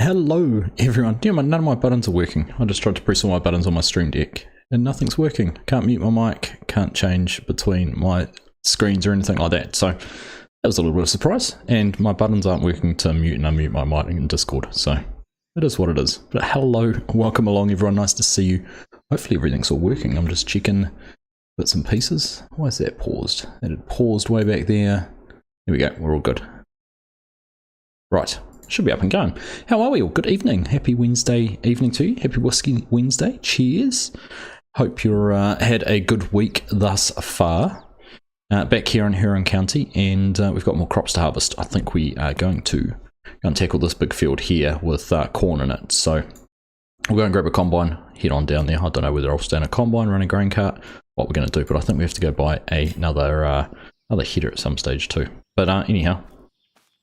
Hello everyone. Yeah, none of my buttons are working. I just tried to press all my buttons on my stream deck and nothing's working. Can't mute my mic, can't change between my screens or anything like that. So that was a little bit of a surprise. And my buttons aren't working to mute and unmute my mic in Discord. So it is what it is. But hello, welcome along everyone. Nice to see you. Hopefully everything's all working. I'm just checking bits and pieces. Why is that paused? That had paused way back there. Here we go. We're all good. Right. Should be up and going. How are we all? Good evening. Happy Wednesday evening to you. Happy Whiskey Wednesday. Cheers. Hope you're had a good week thus far. Back here in Huron County, and we've got more crops to harvest. I think we are going to go and tackle this big field here with corn in it. So we'll go and grab a combine, head on down there. I don't know whether I'll stay in a combine, run a grain cart, what we're going to do, but I think we have to go buy another header at some stage too. But anyhow,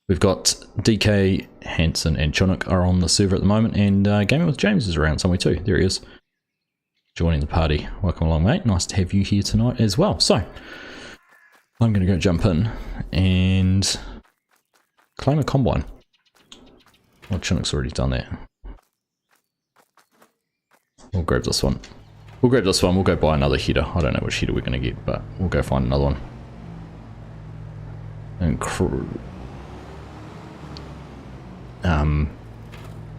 we've got DK, Hanson, and Chinook are on the server at the moment, and Gaming with James is around somewhere too. There he is, joining the party. Welcome along, mate. Nice to have you here tonight as well. So I'm going to go jump in and claim a combine. Well, Chinook's already done that. We'll grab this one. We'll grab this one. We'll go buy another header. I don't know which header we're going to get, but we'll go find another one. And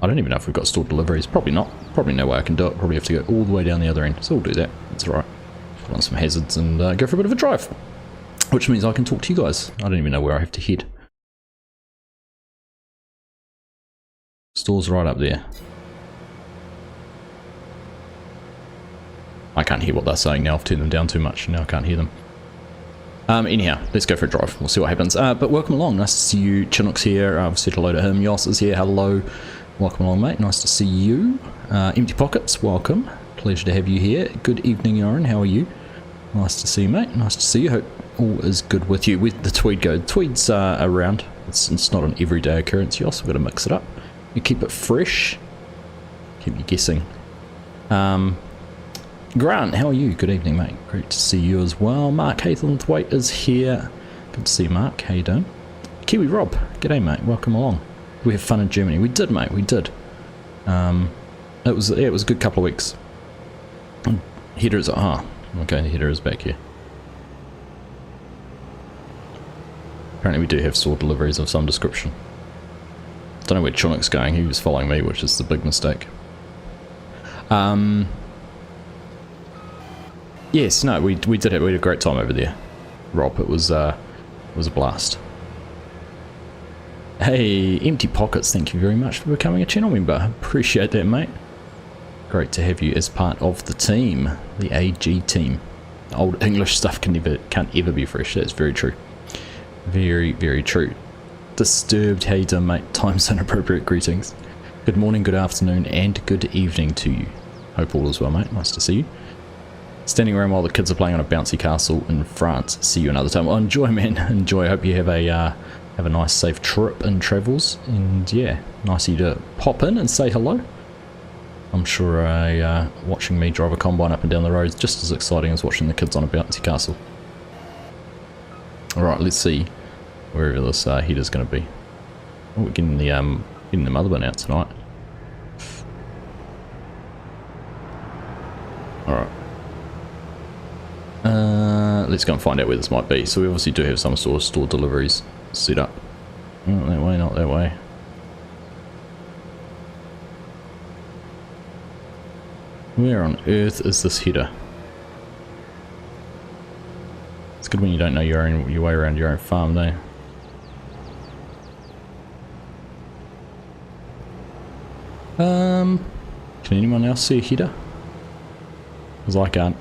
I don't even know if we've got stored deliveries. Probably not. Probably no way I can do it. Probably have to go all the way down the other end. So we'll do that. That's alright. Put on some hazards and go for a bit of a drive. Which means I can talk to you guys. I don't even know where I have to head. Store's right up there. I can't hear what they're saying now. I've turned them down too much. Now I can't hear them. Anyhow, let's go for a drive. We'll see what happens. But welcome along. Nice to see you. Chinook's here. I've said hello to him. Yos is here. Hello. Welcome along, mate. Nice to see you. Empty Pockets, welcome. Pleasure to have you here. Good evening, Yoren. How are you? Nice to see you, mate. Nice to see you. Hope all is good with you. Where'd the Tweed go? The Tweed's around. It's not an everyday occurrence, Yos. We've got to mix it up. You keep it fresh. Keep you guessing. Grant, how are you? Good evening, mate. Great to see you as well. Mark Haythornthwaite is here. Good to see you, Mark. How you doing? Kiwi Rob, g'day, mate. Welcome along. We have fun in Germany. We did, mate. We did. It was a good couple of weeks. Header is okay. The header is back here. Apparently, we do have store deliveries of some description. Don't know where Chinook's going. He was following me, which is the big mistake. Yes, no, we did it. We had a great time over there, Rob. It was a blast. Hey, Empty Pockets, thank you very much for becoming a channel member. Appreciate that, mate. Great to have you as part of the team, the AG team. Old English stuff can't ever be fresh. That's very true. Very, very true. Disturbed, how you doing, mate? Time zone appropriate greetings. Good morning, good afternoon, and good evening to you. Hope all is well, mate. Nice to see you. Standing around while the kids are playing on a bouncy castle in France. See you another time. Well, enjoy, man. Enjoy. Hope you have a nice, safe trip and travels. And yeah, nice of you to pop in and say hello. I'm sure watching me drive a combine up and down the road is just as exciting as watching the kids on a bouncy castle. All right, let's see wherever this header's going to be. Oh, we're getting the mother bin out tonight. All right. Let's go and find out where this might be. So we obviously do have some sort of store deliveries set up. Not that way, not that way. Where on earth is this header? It's good when you don't know your way around your own farm, though. Can anyone else see a header? Because I can't.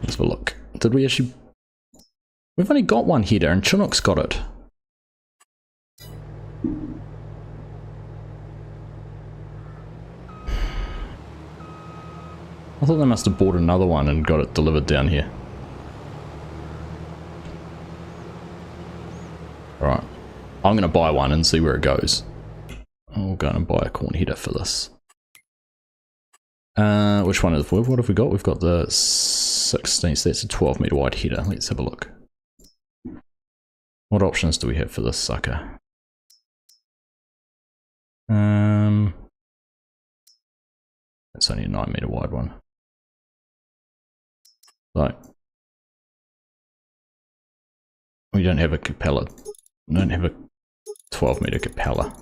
Let's have a look. Did we actually... We've only got one header and Chinook's got it. I thought they must have bought another one and got it delivered down here. Alright. I'm going to buy one and see where it goes. I'll go and buy a corn header for this. Which one is, what have we got? We've got the 16, so that's a 12 meter wide header. Let's have a look. What options do we have for this sucker? It's only a 9 meter wide one. Like, we don't have a Capella. We don't have a 12 meter Capella.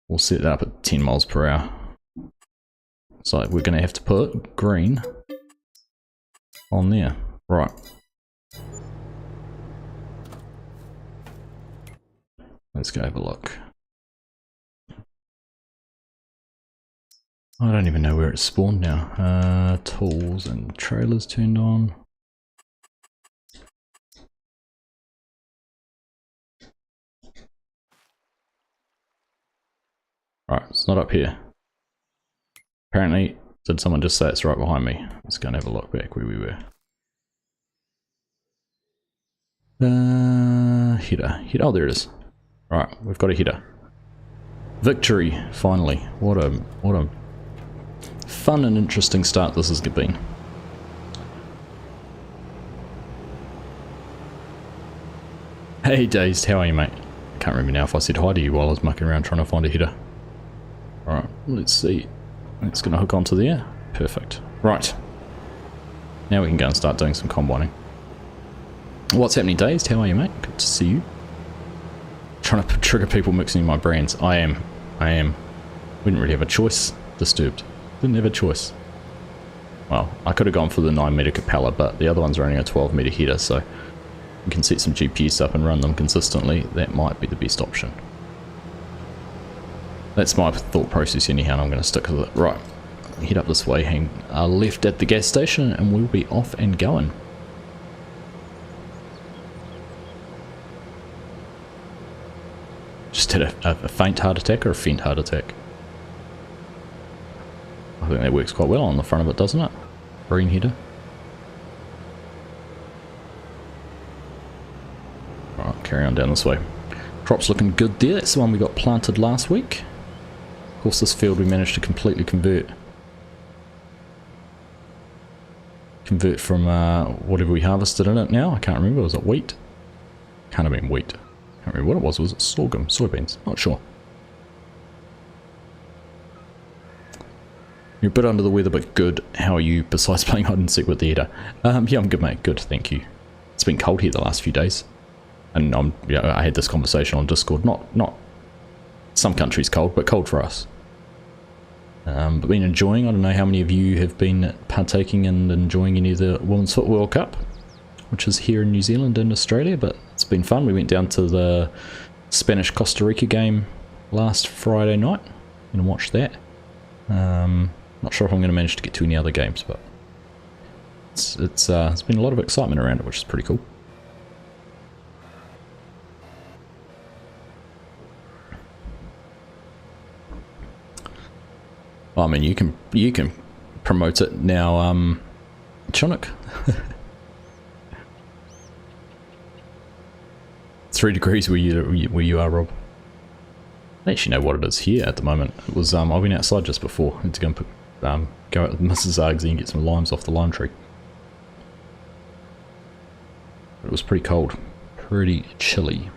We'll set that up at 10 miles per hour. So we're going to have to put green on there. Right. Let's go have a look. I don't even know where it's spawned now. Tools and trailers turned on. Right, it's not up here. Apparently, did someone just say it's right behind me? Let's go and have a look back where we were. Header. Oh, there it is. Right, we've got a header. Victory, finally. What a fun and interesting start this has been. Hey Dazed, how are you, mate? I can't remember now if I said hi to you while I was mucking around trying to find a header. Alright, let's see. It's going to hook onto there. Perfect. Right. Now we can go and start doing some combining. What's happening, Dazed? How are you, mate? Good to see you. Trying to trigger people mixing my brands. I am. We didn't really have a choice. Disturbed. Didn't have a choice. Well, I could have gone for the 9 meter Capella, but the other ones are only a 12 meter header, so we can set some GPS up and run them consistently. That might be the best option. That's my thought process anyhow, and I'm going to stick with it. Right, head up this way, hang left at the gas station, and we'll be off and going. Just had a faint heart attack or a faint heart attack. I think that works quite well on the front of it, doesn't it? Green header. Alright, carry on down this way. Crop's looking good there. That's the one we got planted last week. Of course, this field we managed to completely convert. Convert from whatever we harvested in it now. I can't remember. Was it wheat? Can't have been wheat. Can't remember what it was. Was it sorghum? Soybeans? Not sure. You're a bit under the weather, but good. How are you, besides playing hide and seek with the heater? Yeah, I'm good, mate. Good, thank you. It's been cold here the last few days. And I had this conversation on Discord. Not some countries cold, but cold for us. But been enjoying. I don't know how many of you have been partaking and enjoying any of the Women's Foot World Cup, which is here in New Zealand and Australia, but it's been fun. We went down to the Spanish Costa Rica game last Friday night and watched that. Not sure if I'm going to manage to get to any other games, but it's been a lot of excitement around it, which is pretty cool. I mean, you can promote it now, Chinook. 3 degrees where you are, Rob. I don't actually know what it is here at the moment. It was I went outside just before. I had to go and go out with Mrs. Argsy and get some limes off the lime tree. But it was pretty cold, pretty chilly.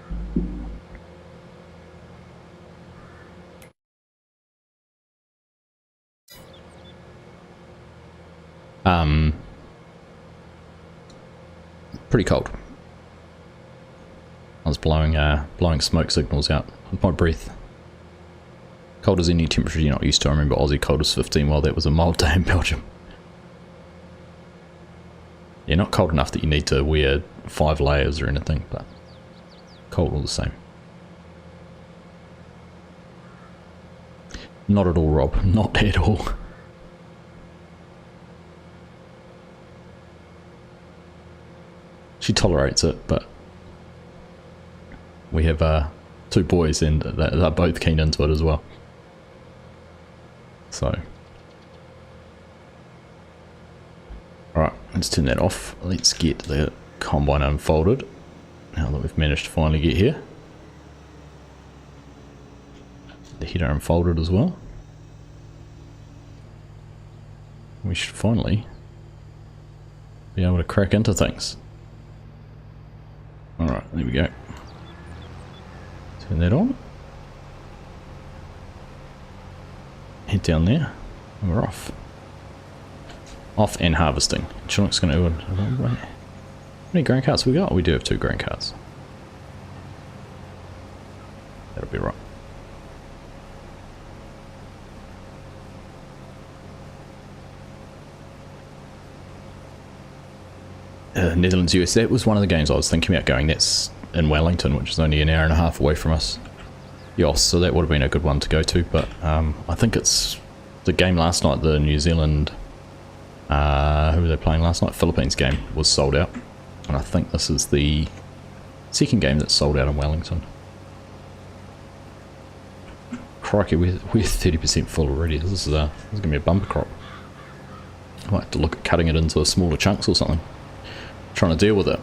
Pretty cold. I was blowing smoke signals out with my breath. Cold as any temperature you're not used to. I remember Aussie cold as 15 while that was a mild day in Belgium. Yeah, not cold enough that you need to wear 5 layers or anything, but cold all the same. Not at all, Rob. Not at all. She tolerates it, but we have 2 boys and they're both keen into it as well. So, alright, let's turn that off. Let's get the combine unfolded now that we've managed to finally get here. The header unfolded as well. We should finally be able to crack into things. Alright, there we go. Turn that on. Head down there, and we're off. Off and harvesting. Chinook's going to... How many grain carts we got? We do have 2 grain carts. That'll be right. Netherlands, US. That was one of the games I was thinking about going. That's in Wellington, which is only an hour and a half away from us. Yes, so that would have been a good one to go to, but I think it's the game last night, the New Zealand, who were they playing last night? Philippines game was sold out, and I think this is the second game that's sold out in Wellington. Crikey, we're 30% full already. This is going to be a bumper crop. I might have to look at cutting it into smaller chunks or something. Trying to deal with it.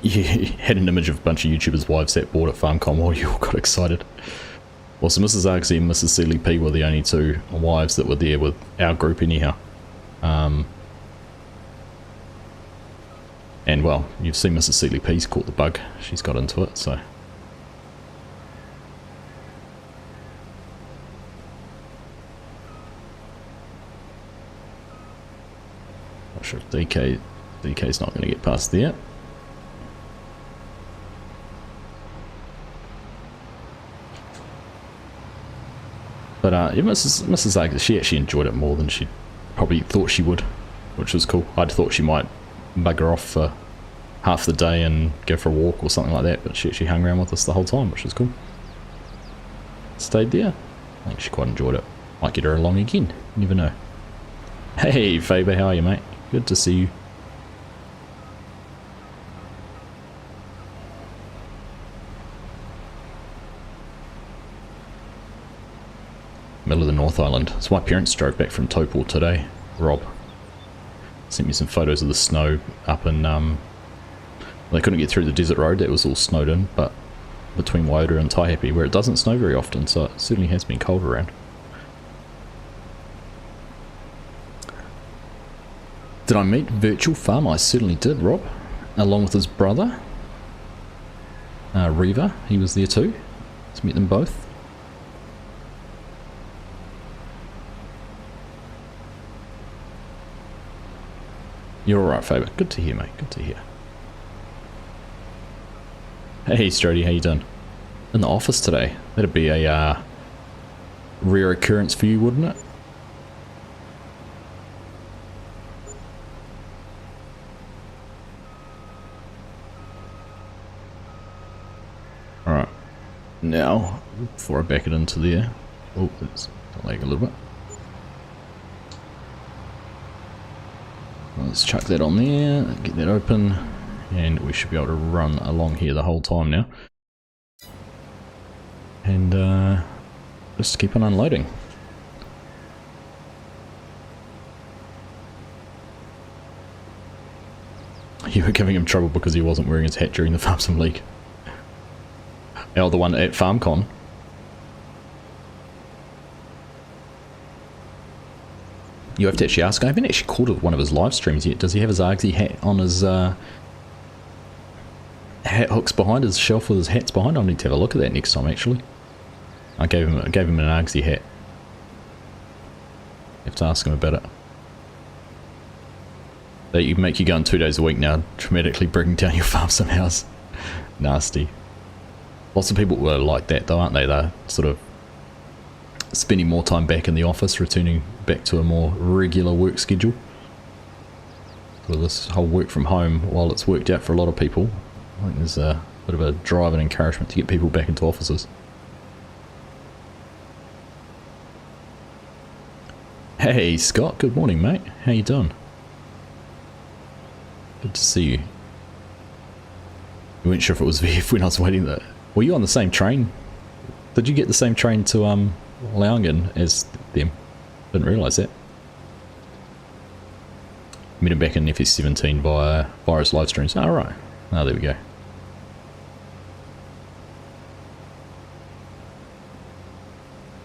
You had an image of a bunch of YouTubers' wives that bought at FarmCon while you all got excited. Well, so Mrs. Argsy and Mrs. Seeley P were the only 2 wives that were there with our group anyhow. And well, you've seen Mrs. Seeley P's caught the bug. She's got into it, so... Not sure if DK's not going to get past there. But yeah, Mrs. Argsy, she actually enjoyed it more than she probably thought she would, which was cool. I'd thought she might bugger off for half the day and go for a walk or something like that, but she actually hung around with us the whole time, which was cool. Stayed there. I think she quite enjoyed it. Might get her along again. You never know. Hey Faber, how are you, mate? Good to see you. Middle of the North Island. So my parents drove back from Topol today. Rob sent me some photos of the snow up in, they couldn't get through the desert road, that was all snowed in, but between Waiota and Taihape, where it doesn't snow very often, so it certainly has been cold around. Did I meet Virtual Farm? I certainly did, Rob, along with his brother, Reva. He was there too. Let's meet them both. You're alright, Faber. Good to hear, mate. Good to hear. Hey, Strody, how you doing? In the office today. That'd be a rare occurrence for you, wouldn't it? Alright. Now, before I back it into there... Oh, it's lag a little bit. Let's chuck that on there, get that open, and we should be able to run along here the whole time now. And just keep on unloading. You were giving him trouble because he wasn't wearing his hat during the Farm Sim League. Oh, the one at FarmCon. You have to actually ask. I haven't actually caught one of his live streams yet. Does he have his Argsy hat on his hat hooks behind his shelf with his hats behind? I'll need to have a look at that next time. Actually, I gave him an Argsy hat. You have to ask him about it. That you make you go on 2 days a week now, dramatically bringing down your farm sim house. Nasty. Lots of people were like that though, aren't they? They're sort of spending more time back in the office, returning back to a more regular work schedule. So this whole work from home, while it's worked out for a lot of people, I think there's a bit of a drive and encouragement to get people back into offices. Hey Scott, good morning mate, how you doing? Good to see you. You weren't sure if it was VF when I was waiting there. Were you on the same train? Did you get the same train to Laongan as them? Didn't realise that. Met him back in FS17 via his live streams. Oh right. Oh, there we go.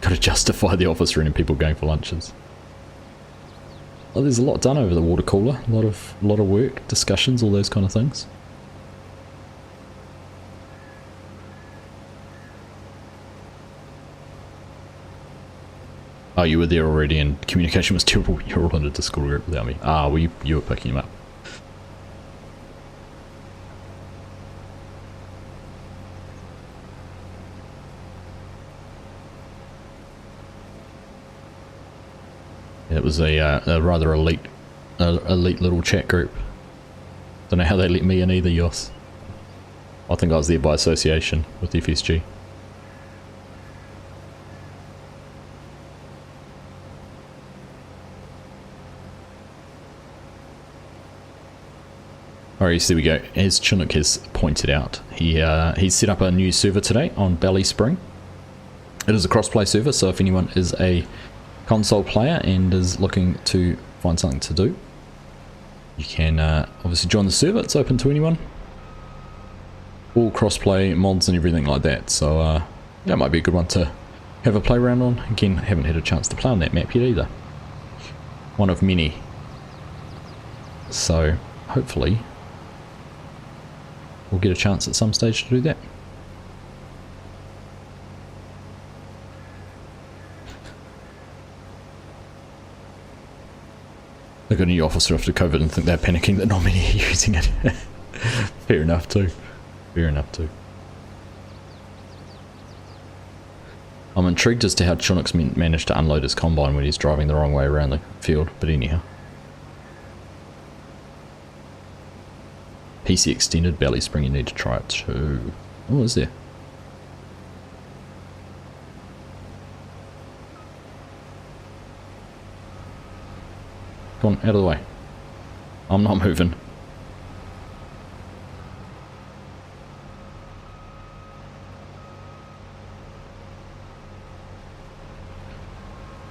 Gotta justify the office room and people going for lunches. there's a lot done over the water cooler. A lot of work, discussions, all those kind of things. Oh, you were there already and communication was terrible. You were all in a Discord group without me. Ah, well, you were picking him up. It was a rather elite little chat group. Don't know how they let me in either, Yoss. I think I was there by association with FSG. Alright, so there we go. As Chinook has pointed out, he's set up a new server today on Bally Spring. It is a cross-play server, so if anyone is a console player and is looking to find something to do, you can obviously join the server. It's open to anyone. All cross-play mods and everything like that, so that might be a good one to have a play around on. Again, haven't had a chance to play on that map yet either. One of many. So hopefully we'll get a chance at some stage to do that. They've got a new officer after COVID and think they're panicking that not many are using it. Fair enough too. Fair enough too. I'm intrigued as to how Chinook's managed to unload his combine when he's driving the wrong way around the field, but anyhow. PC extended Bally Spring, you need to try it too. Oh, is there? Come on, out of the way. I'm not moving.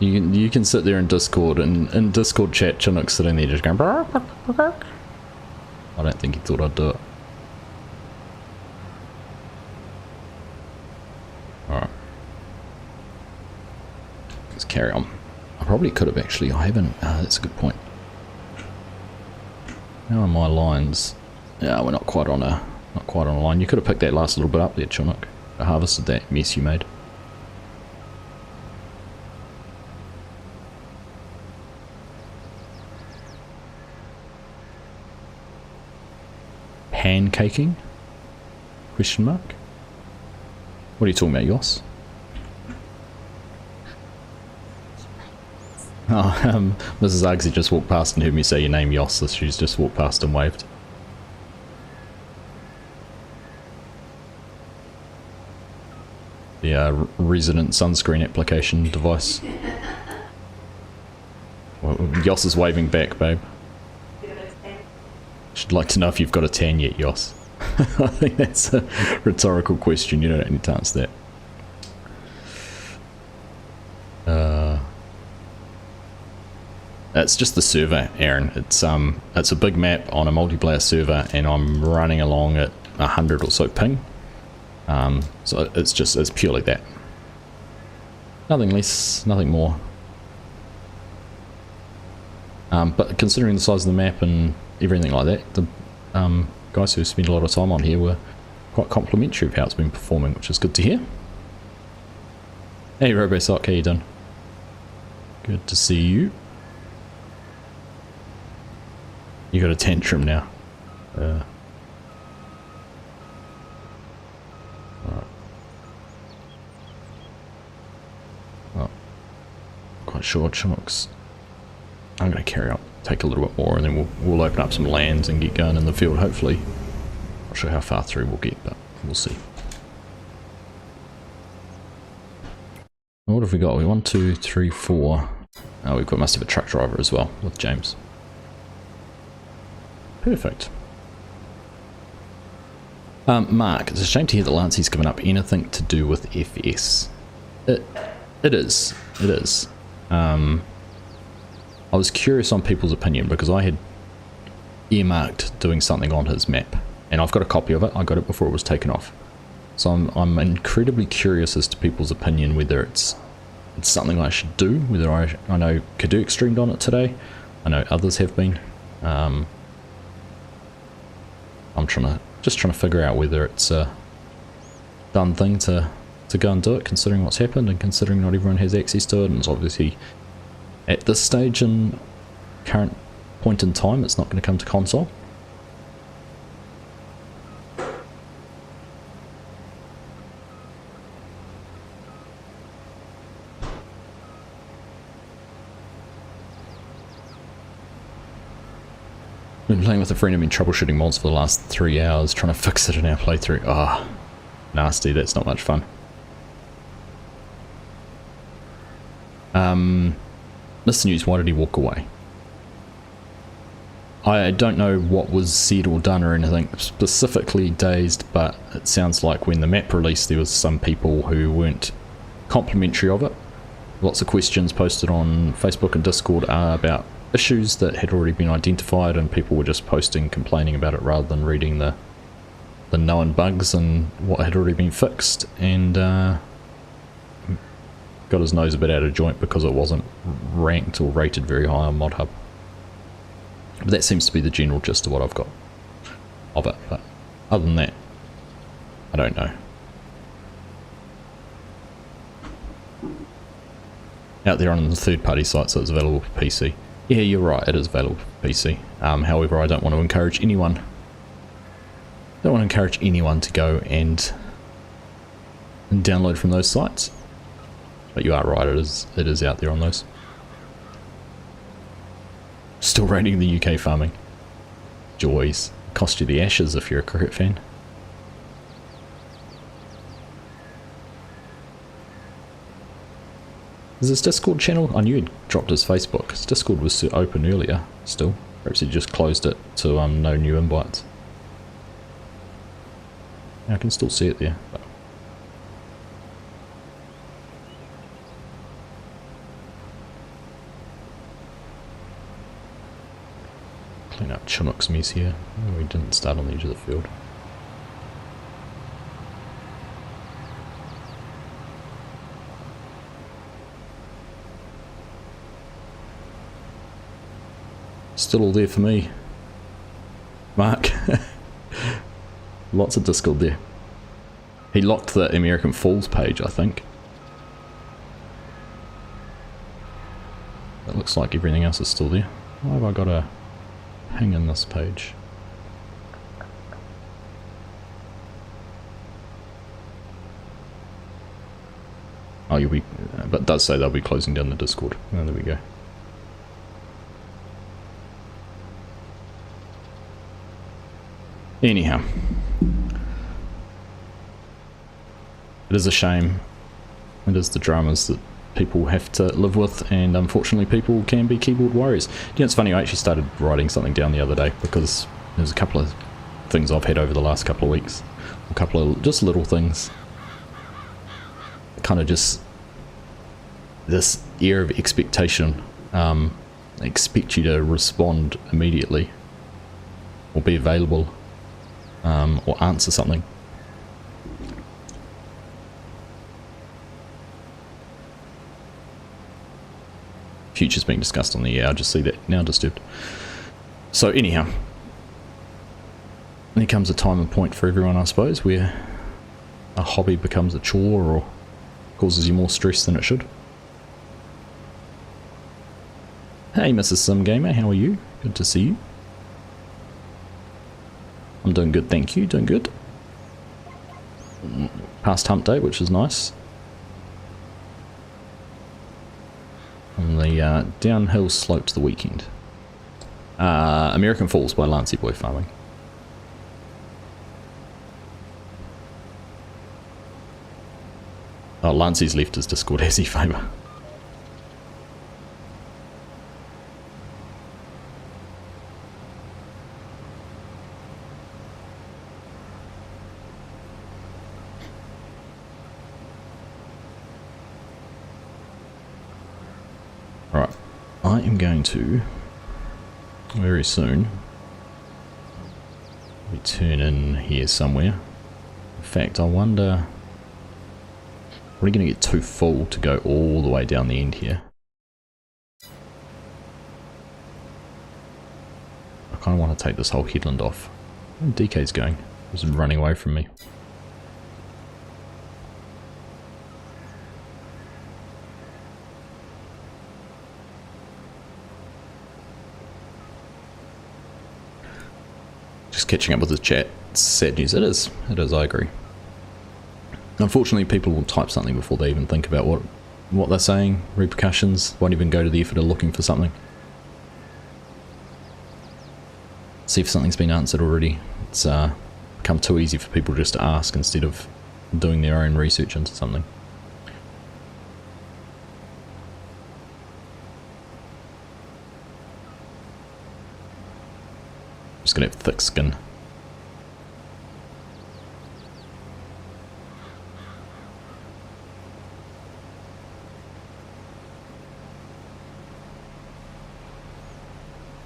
You can sit there in Discord, and in Discord chat, Chinook's sitting there just going. I don't think he thought I'd do it. Alright. Let's carry on. I probably could have actually. I haven't. That's a good point. How are my lines? Yeah, we're not quite on a line. You could have picked that last little bit up there, Chinook. I harvested that mess you made. Pancaking? Question mark? What are you talking about, Yoss? Oh, Mrs. Argsy just walked past and heard me say your name, Yoss, so she's just walked past and waved. The resident sunscreen application device. Well, Yoss is waving back, babe. She'd like to know if you've got a tan yet, Yoss. I think that's a rhetorical question, you don't need to answer that. It's just the server, Aaron. It's a big map on a multiplayer server, and I'm running along at 100 or so ping. So it's purely that. Nothing less, nothing more. But considering the size of the map and everything like that, the guys who spent a lot of time on here were quite complimentary of how it's been performing, which is good to hear. Hey RoboSock, how you doing? Good to see you. You got a tantrum now. Alright. Well, quite sure Chinook's. I'm going to carry on, take a little bit more, and then we'll open up some lands and get going in the field, hopefully. Not sure how far through we'll get, but we'll see. What have we got? We 1, 2, 3, 4. Oh, we've got must have a truck driver as well with James. Perfect. Mark, it's a shame to hear that Lancey's given up anything to do with FS. It is. I was curious on people's opinion because I had earmarked doing something on his map, and I've got a copy of it. I got it before it was taken off. So I'm incredibly curious as to people's opinion, whether it's something I should do, whether I know Kaduk streamed on it today, I know others have been. I'm just trying to figure out whether it's a done thing to go and do it, considering what's happened and considering not everyone has access to it, and it's obviously at this stage and current point in time it's not going to come to console. Been playing with a friend and been troubleshooting mods for the last 3 hours trying to fix it in our playthrough. Ah, oh, nasty, that's not much fun. Mr. News, why did he walk away? I don't know what was said or done or anything specifically dazed, but it sounds like when the map released there was some people who weren't complimentary of it. Lots of questions posted on Facebook and Discord about issues that had already been identified, and people were just posting complaining about it rather than reading the known bugs and what had already been fixed, and got his nose a bit out of joint because it wasn't ranked or rated very high on ModHub. But that seems to be the general gist of what I've got of it, but other than that, I don't know. Out there on the third-party site, so it's available for PC. Yeah, you're right, it is available for PC. However, I don't want to encourage anyone. Don't want to encourage anyone to go and download from those sites. But you are right, it is out there on those. Still rating the UK farming. Joys. Cost you the ashes if you're a cricket fan. Is his Discord channel? I knew he'd dropped his Facebook. His Discord was open earlier, still. Perhaps he just closed it to no new invites. I can still see it there. But clean up Chinook's mess here. Oh, we didn't start on the edge of the field. Still all there for me. Mark. Lots of Discord there. He locked the American Falls page, I think. It looks like everything else is still there. Why have I got a ping in this page? Oh, you'll be... but it does say they'll be closing down the Discord. Oh, there we go. Anyhow, it is a shame. It is the dramas that people have to live with, and unfortunately people can be keyboard warriors. You know, it's funny, I actually started writing something down the other day because there's a couple of things I've had over the last couple of weeks. A couple of just little things. Kind of just this air of expectation. Expect you to respond immediately or be available. Or answer something. Future's being discussed on the air, I just see that now disturbed. So anyhow, there comes a time and point for everyone, I suppose, where a hobby becomes a chore or causes you more stress than it should. Hey Mrs. Sim Gamer, how are you? Good to see you. I'm doing good, thank you, doing good. Past hump day, which is nice. On the downhill slope to the weekend. American Falls by Lancey Boy Farming. Oh, Lancey's left his Discord, has he, Faber? Right, I am going to very soon return in here somewhere. In fact, I wonder, are we going to get too full to go all the way down the end here? kind of want to take this whole headland off. Where DK's going? He's running away from me. Just catching up with his chat. It's sad news. It is, I agree. Unfortunately, people will type something before they even think about what they're saying. Repercussions. Won't even go to the effort of looking for something. See if something's been answered already. It's become too easy for people just to ask instead of doing their own research into something. Just gonna have thick skin.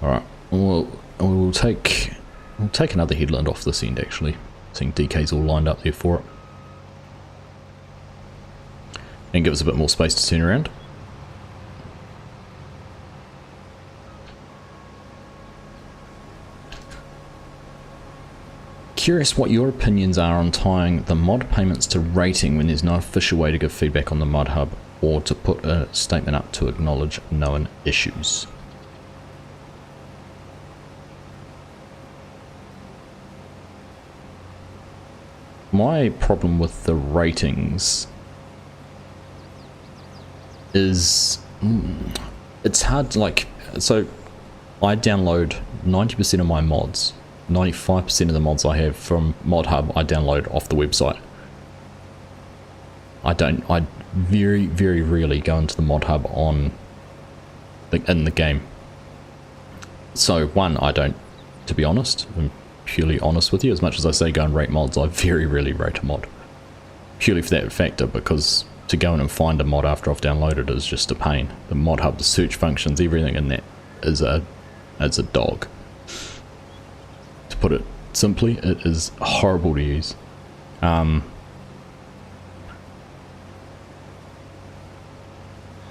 Alright, we'll take another headland off this end actually. Seeing DK's all lined up there for it. And give us a bit more space to turn around. Curious what your opinions are on tying the mod payments to rating when there's no official way to give feedback on the mod hub, or to put a statement up to acknowledge known issues. My problem with the ratings is it's hard to, like, so I download 90% of my mods. 95% of the mods I have from Mod Hub I download off the website. I very, very rarely go into the Mod Hub in the game. So one, I don't, to be honest, I'm purely honest with you, as much as I say go and rate mods, I very rarely rate a mod. Purely for that factor, because to go in and find a mod after I've downloaded is just a pain. The Mod Hub, the search functions, everything in that is a dog. To put it simply, it is horrible to use.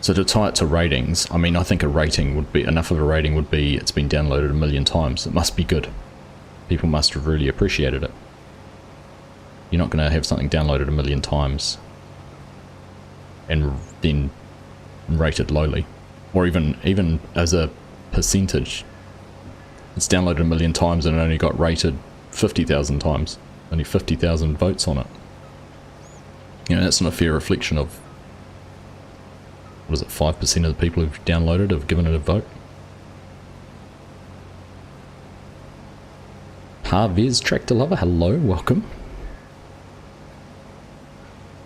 So to tie it to ratings, I mean, I think a rating would be, enough of a rating would be, it's been downloaded 1,000,000 times. It must be good. People must have really appreciated it. You're not going to have something downloaded 1,000,000 times and then rated lowly. Or even as a percentage. It's downloaded 1,000,000 times and it only got rated 50,000 times. Only 50,000 votes on it. You know, that's not a fair reflection of, what is it, 5% of the people who've downloaded have given it a vote. Harvey's Tractor Lover, hello, welcome.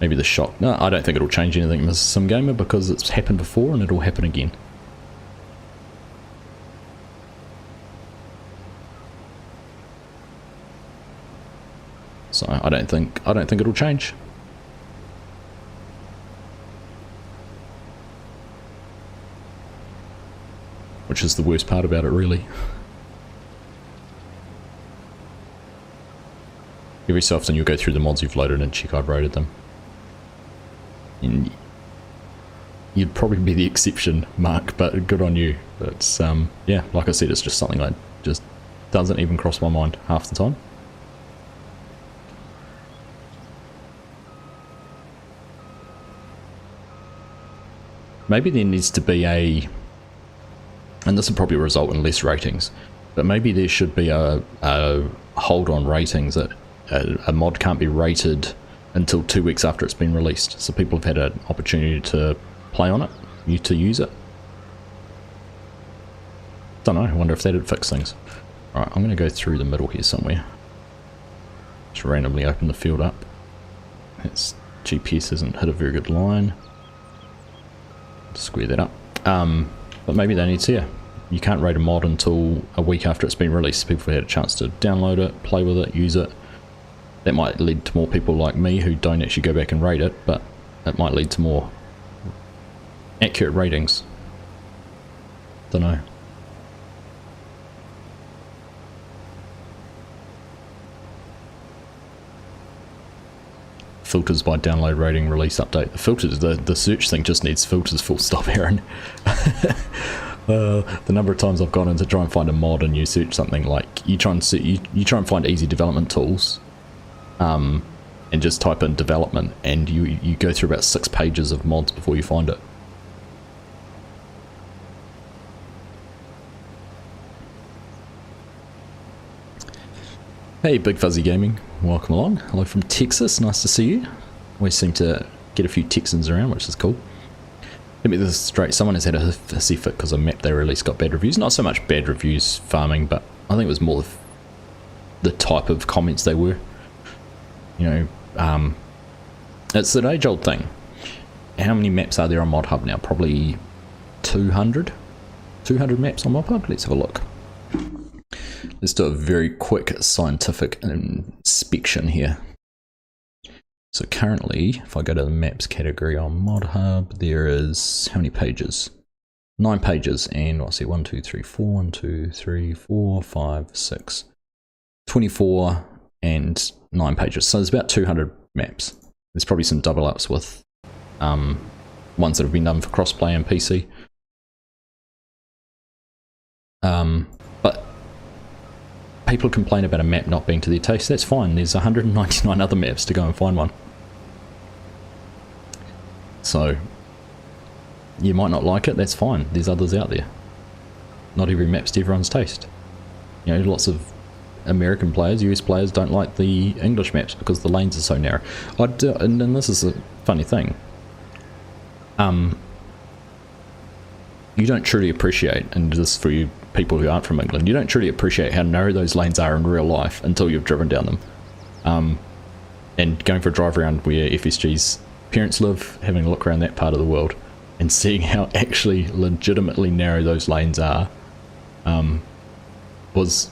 Maybe the shock. No, I don't think it'll change anything, Mrs. Sim Gamer, because it's happened before and it'll happen again. So I don't think it'll change. Which is the worst part about it, really. Every so often you'll go through the mods you've loaded and check I've rated them. And you'd probably be the exception, Mark, but good on you. It's yeah, like I said, it's just something that just doesn't even cross my mind half the time. Maybe there needs to be a, and this will probably result in less ratings, but maybe there should be a hold on ratings that a mod can't be rated until 2 weeks after it's been released, so people have had an opportunity to play on it, to use it. Don't know, I wonder if that'd fix things. Alright, I'm going to go through the middle here somewhere. Just randomly open the field up. Its GPS hasn't hit a very good line. Square that up. But maybe they need to, yeah. You can't rate a mod until a week after it's been released. People have had a chance to download it, play with it, use it. That might lead to more people like me who don't actually go back and rate it, but it might lead to more accurate ratings. Don't know. Filters by download, rating, release, update. The filters, the search thing just needs filters, full stop, Aaron. The number of times I've gone in to try and find a mod and you search something like you try and find easy development tools, and just type in development, and you go through about 6 pages of mods before you find it. Hey, Big Fuzzy Gaming, welcome along. Hello from Texas, nice to see you. Always seem to get a few Texans around, which is cool. Let me get this straight, someone has had a hissy fit because a map they released got bad reviews. Not so much bad reviews farming, but I think it was more the type of comments they were. You know, it's an age-old thing. How many maps are there on Mod Hub now? Probably 200? 200 maps on Mod Hub? Let's have a look. Let's do a very quick scientific inspection here. So currently, if I go to the maps category on Mod Hub, there is how many pages? 9 pages, and what's it? 1, 2, 3, 4, 1, 2, 3, 4, 5, 6, 24, and 9 pages. So there's about 200 maps. There's probably some double ups with ones that have been done for crossplay and PC. But people complain about a map not being to their taste. That's fine. There's 199 other maps to go and find one. So you might not like it, that's fine. There's others out there. Not every map's to everyone's taste. You know, lots of American players, US players don't like the English maps because the lanes are so narrow. And this is a funny thing. You don't truly appreciate, and this is for you people who aren't from England, you don't truly appreciate how narrow those lanes are in real life until you've driven down them. And going for a drive around where FSG's parents live, having a look around that part of the world, and seeing how actually legitimately narrow those lanes are, was,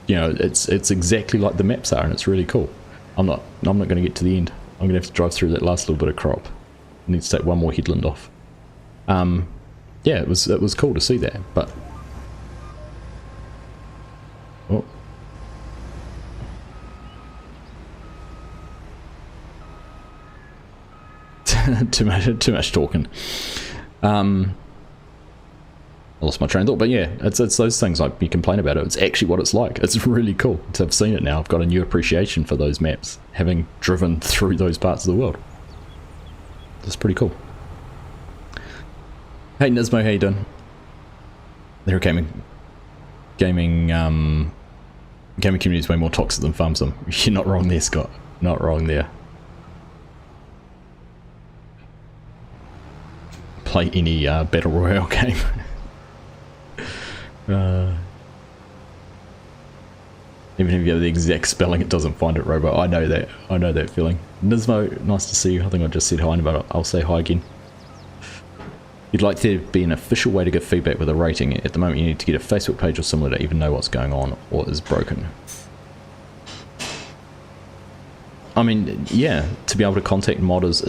you know, it's exactly like the maps are, and it's really cool. I'm not going to get to the end. I'm going to have to drive through that last little bit of crop. I need to take one more headland off. Yeah, it was cool to see that, but oh. too much talking. I lost my train of thought, but yeah, it's those things like you complain about it. It's actually what it's like. It's really cool to have seen it now. I've got a new appreciation for those maps, having driven through those parts of the world. That's pretty cool. Hey Nismo, how you doing? They're gaming community is way more toxic than farmsome. You're not wrong there, Scott. Not wrong there. Play any battle royale game. Even if you have the exact spelling, it doesn't find it robot. I know that. I know that feeling. Nismo, nice to see you. I think I just said hi, but I'll say hi again. You'd like there to be an official way to give feedback with a rating. At the moment you need to get a Facebook page or similar to even know what's going on or is broken. I mean, yeah, to be able to contact modders,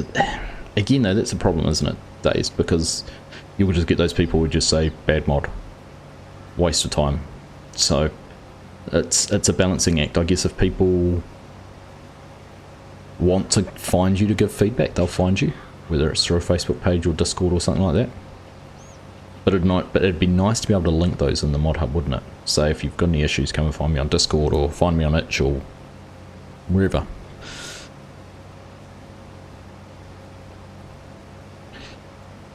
again though, that's a problem, isn't it, Days? Because you will just get those people who just say, bad mod, waste of time. So, it's a balancing act. I guess if people want to find you to give feedback, they'll find you. Whether it's through a Facebook page or Discord or something like that. But it'd be nice to be able to link those in the Mod Hub, wouldn't it? So if you've got any issues, come and find me on Discord or find me on itch or wherever.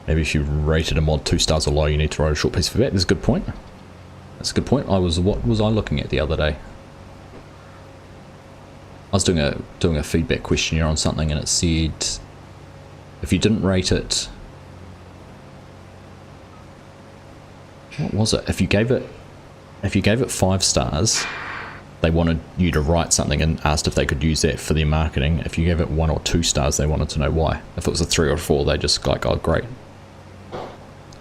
Maybe if you rated a mod 2 stars or low, you need to write a short piece of feedback. That's a good point. That's a good point. What was I looking at the other day? I was doing a feedback questionnaire on something, and it said, if you didn't rate it, what was it? If you gave it 5 stars, they wanted you to write something and asked if they could use that for their marketing. If you gave it 1 or 2 stars, they wanted to know why. If it was a 3 or 4, they just like, oh great,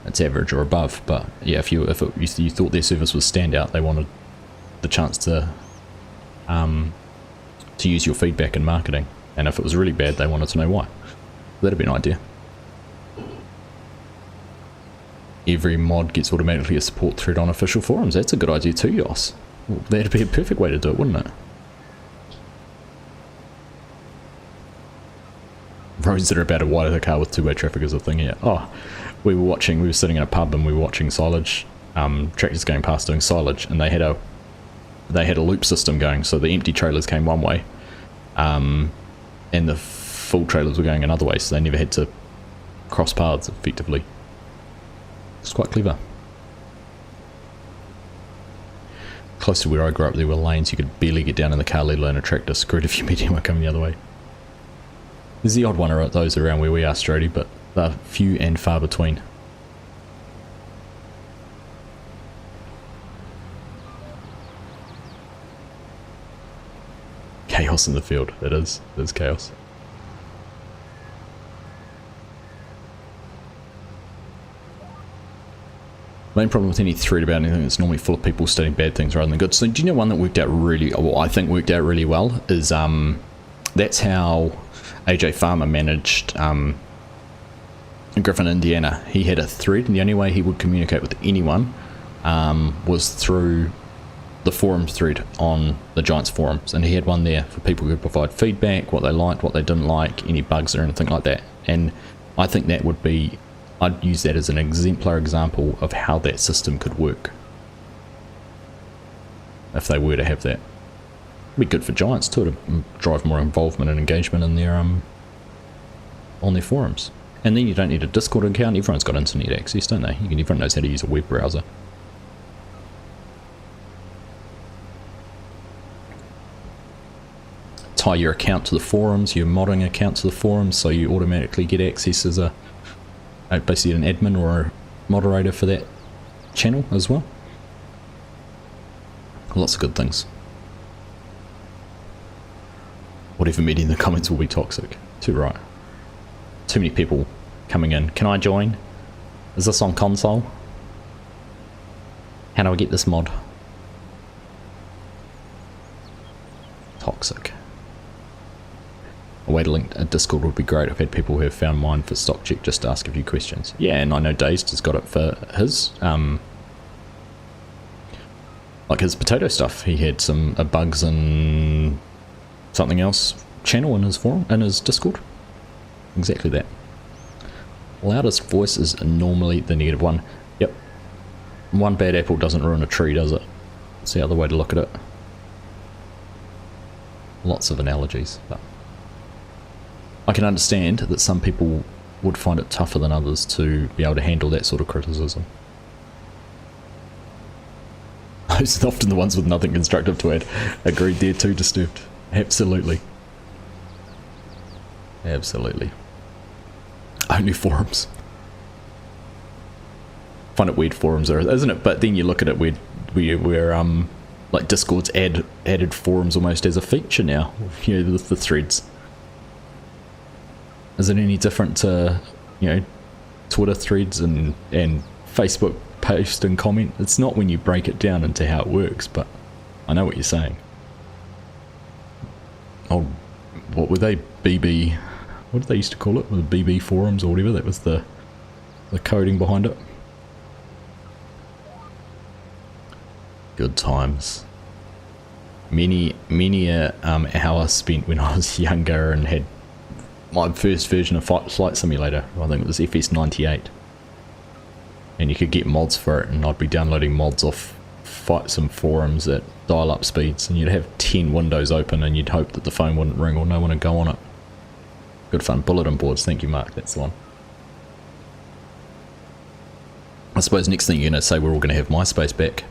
it's average or above. But yeah, if you thought their service was standout, they wanted the chance to use your feedback in marketing. And if it was really bad, they wanted to know why. That'd be an idea. Every mod gets automatically a support thread on official forums. That's a good idea too, Yos. Well, that'd be a perfect way to do it, wouldn't it? Roads that are about to widen the car with two-way traffic is a thing here. Oh, we were sitting in a pub and we were watching silage, tractors going past doing silage, and they had a loop system going, so the empty trailers came one way, and the full trailers were going another way, so they never had to cross paths effectively. It's quite clever. Close to where I grew up, there were lanes you could barely get down in the car, let alone a tractor. Screwed if you met anyone coming the other way. There's the odd one of those around where we are, Strody, but they're few and far between. Chaos in the field. It is chaos. Main problem with any thread about anything that's normally full of people stating bad things rather than good. So do you know one that worked out really, well, I think worked out really well, is that's how AJ Farmer managed Griffin, Indiana. He had a thread, and the only way he would communicate with anyone was through the forum thread on the Giants forums, and he had one there for people who could provide feedback, what they liked, what they didn't like, any bugs or anything like that. And I think that would be, I'd use that as an exemplar example of how that system could work if they were to have that. It'd be good for Giants too, to drive more involvement and engagement in their on their forums. And then you don't need a Discord account. Everyone's got internet access, don't they? Everyone knows how to use a web browser. Tie your account to the forums, your modding account to the forums, so you automatically get access as basically an admin or a moderator for that channel as well. Lots of good things. Whatever media in the comments will be toxic. Too right. Too many people coming in. Can I join? Is this on console? How do I get this mod? Toxic. A way to link a Discord would be great. I've had people who have found mine for stock check just to ask a few questions. Yeah, and I know Dazed has got it for his, like his potato stuff. He had some bugs and something else channel in his forum, in his Discord. Exactly that. Loudest voice is normally the negative one. Yep. One bad apple doesn't ruin a tree, does it? That's the other way to look at it. Lots of analogies, but I can understand that some people would find it tougher than others to be able to handle that sort of criticism. Those are often the ones with nothing constructive to add. Agreed there too, Disturbed. Absolutely. Absolutely. Only forums. Find it weird forums are, isn't it? But then you look at it where like Discord's added forums almost as a feature now. You know, the threads. Is it any different to, you know, Twitter threads and Facebook post and comment? It's not when you break it down into how it works, but I know what you're saying. Oh, what were they? BB, what did they used to call it? The BB forums or whatever. That was the coding behind it. Good times. Many a hour spent when I was younger and had my first version of Flight Simulator. I think it was FS98, and you could get mods for it, and I'd be downloading mods off some forums at dial-up speeds, and you'd have 10 windows open and you'd hope that the phone wouldn't ring or no one would go on it. Good fun. Bulletin boards, thank you Mark, that's the one. I suppose next thing you're going to say we're all going to have MySpace back.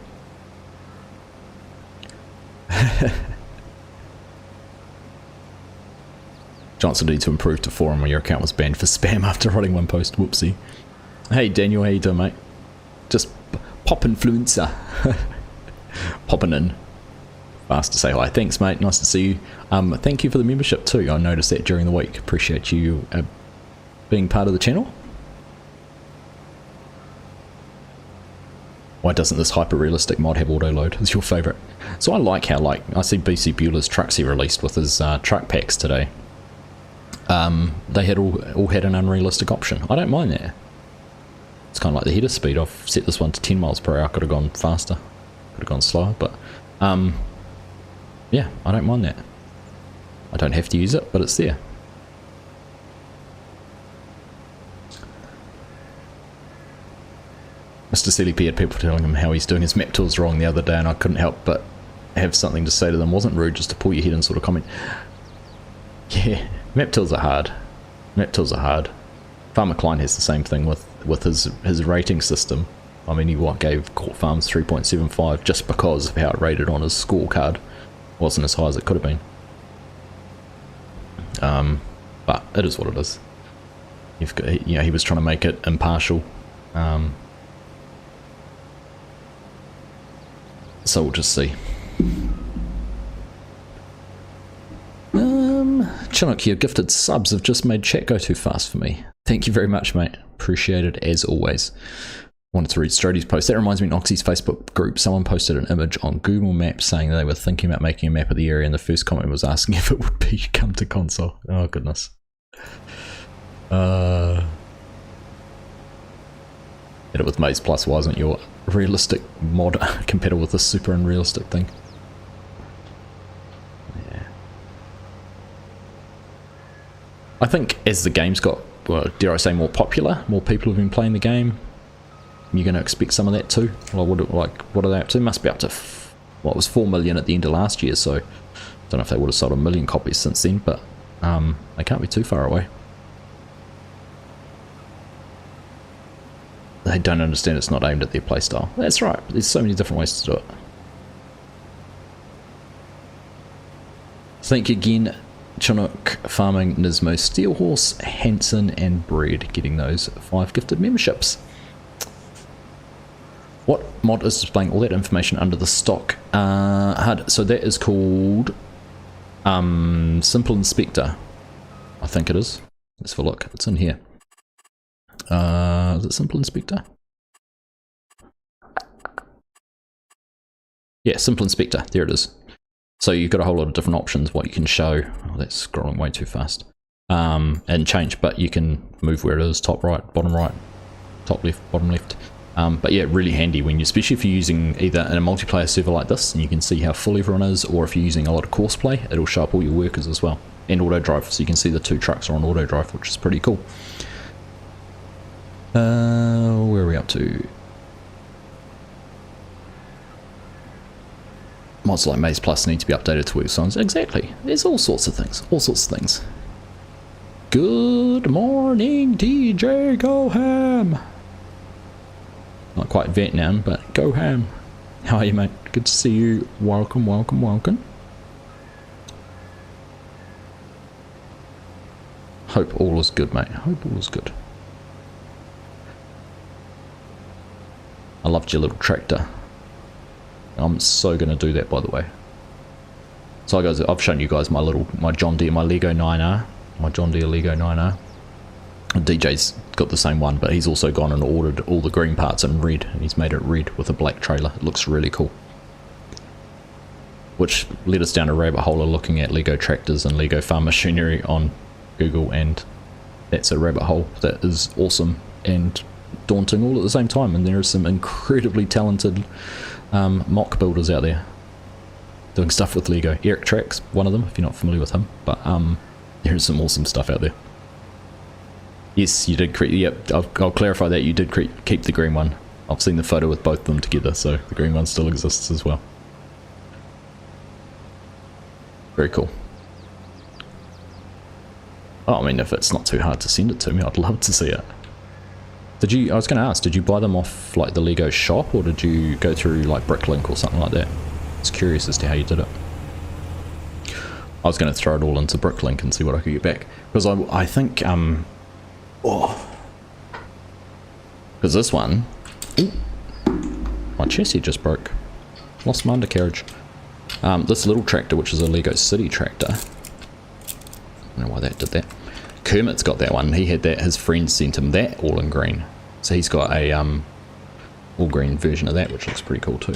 Johnson need to improve to forum where your account was banned for spam after writing one post. Whoopsie. Hey Daniel, how you doing, mate? Just pop influencer. Popping in. Fast to say hi. Thanks, mate. Nice to see you. Thank you for the membership too. I noticed that during the week. Appreciate you being part of the channel. Why doesn't this hyper-realistic mod have auto-load? Is your favourite? So I like how, like, I see BC Bueller's trucks he released with his truck packs today. They had all had an unrealistic option. I don't mind that. It's kind of like the header speed. I've set this one to 10 miles per hour. Could have gone faster. Could have gone slower, but yeah, I don't mind that. I don't have to use it, but it's there. Mr. CLP had people telling him how he's doing his map tools wrong the other day, and I couldn't help but have something to say to them. Wasn't rude, just to pull your head and sort of comment. Yeah, map tools are hard. Map tools are hard. Farmer Klein has the same thing with his rating system. I mean, he gave Court Farms 3.75 just because of how it rated on his scorecard. Wasn't as high as it could have been. But it is what it is. You've got, you know, he was trying to make it impartial. So we'll just see. Chinook, your gifted subs have just made chat go too fast for me. Thank you very much, mate. Appreciate it as always. Wanted to read Strody's post. That reminds me, in Oxy's Facebook group, someone posted an image on Google Maps saying they were thinking about making a map of the area, and the first comment was asking if it would be come to console. Oh, goodness. Hit it with Maze Plus. Why isn't your realistic mod compatible with this super unrealistic thing? Yeah. I think as the game's got, well, dare I say, more popular, more people have been playing the game, you're going to expect some of that too. Well, what are they up to? Must be up to, well, it was 4 million at the end of last year, so I don't know if they would have sold 1 million copies since then, but they can't be too far away. They don't understand it's not aimed at their playstyle. That's right, but there's so many different ways to do it. Thank you again, Chinook, Farming, Nismo, Steelhorse, Hanson, and Bread, getting those 5 gifted memberships. What mod is displaying all that information under the stock HUD? So that is called Simple Inspector, I think it is. Let's have a look. It's in here. Is it Simple Inspector? Yeah, Simple Inspector. There it is. So you've got a whole lot of different options what you can show. Oh, that's scrolling way too fast. And change, but you can move where it is, top right, top left, bottom left. But yeah, really handy when you, especially if you're using either in a multiplayer server like this, and you can see how full everyone is, or if you're using a lot of course play, it'll show up all your workers as well, and auto drive, so you can see the 2 trucks are on auto drive, which is pretty cool. Where are we up to? Mods like Maze Plus need to be updated to work songs. Exactly. There's all sorts of things. All sorts of things. Good morning, DJ. Go ham. Not quite Vietnam, but go ham. How are you, mate? Good to see you. Welcome, welcome, welcome. Hope all is good, mate. Hope all is good. I loved your little tractor. I'm so going to do that, by the way. So guys, I've shown you guys my John Deere, my Lego 9R. My John Deere Lego 9R. DJ's got the same one, but he's also gone and ordered all the green parts in red, and he's made it red with a black trailer. It looks really cool. Which led us down a rabbit hole of looking at Lego tractors and Lego farm machinery on Google, and that's a rabbit hole that is awesome and daunting all at the same time. And there are some incredibly talented mock builders out there doing stuff with Lego. Eric Track's one of them, if you're not familiar with him, but there is some awesome stuff out there. Yes, you did create. Yep, I'll clarify that you did keep the green one. I've seen the photo with both of them together, so the green one still exists as well. Very cool. Oh, I mean, if it's not too hard to send it to me, I'd love to see it. Did you? I was going to ask. Did you buy them off like the Lego shop, or did you go through like Bricklink or something like that? I was curious as to how you did it. I was going to throw it all into Bricklink and see what I could get back, because I think because this one, ooh, my chassis just broke. Lost my undercarriage. This little tractor, which is a Lego City tractor. I don't know why that did that. Kermit's got that one. He had that. His friend sent him that all in green. So he's got a all green version of that, which looks pretty cool too.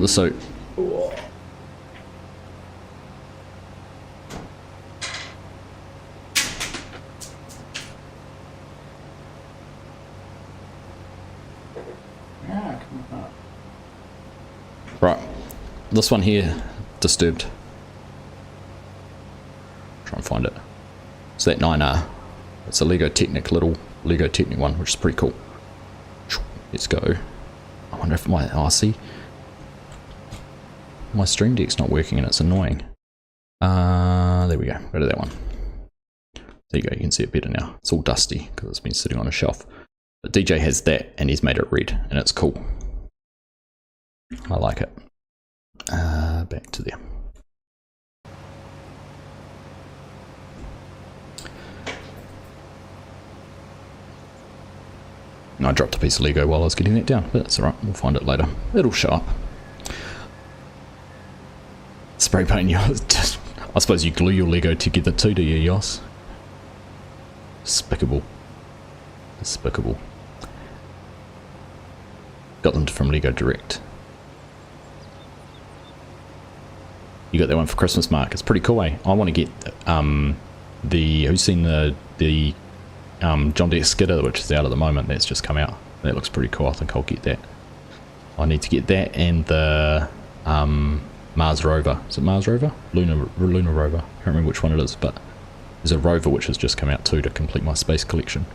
So. Right, this one here, disturbed. Try and find it. So that 9R, it's a Lego Technic, little Lego Technic one, which is pretty cool. Let's go. I wonder if my RC, my Stream Deck's not working and it's annoying. There we go, go to that one. There you go, you can see it better now. It's all dusty because it's been sitting on a shelf. But DJ has that and he's made it red and it's cool. I like it. Back to there. I dropped a piece of Lego while I was getting that down, but that's alright, we'll find it later. It'll show up. Spray paint, just, I suppose you glue your Lego together too, do you, Yoss? Despicable. Despicable. Got them from Lego Direct. You got that one for Christmas, Mark. It's pretty cool, eh? I want to get who's seen the John Deere skidder, which is out at the moment. That's just come out. That looks pretty cool. I think I'll get that. I need to get that and the Mars rover. Is it Mars rover? Lunar rover. I can't remember which one it is, but there's a rover which has just come out too to complete my space collection.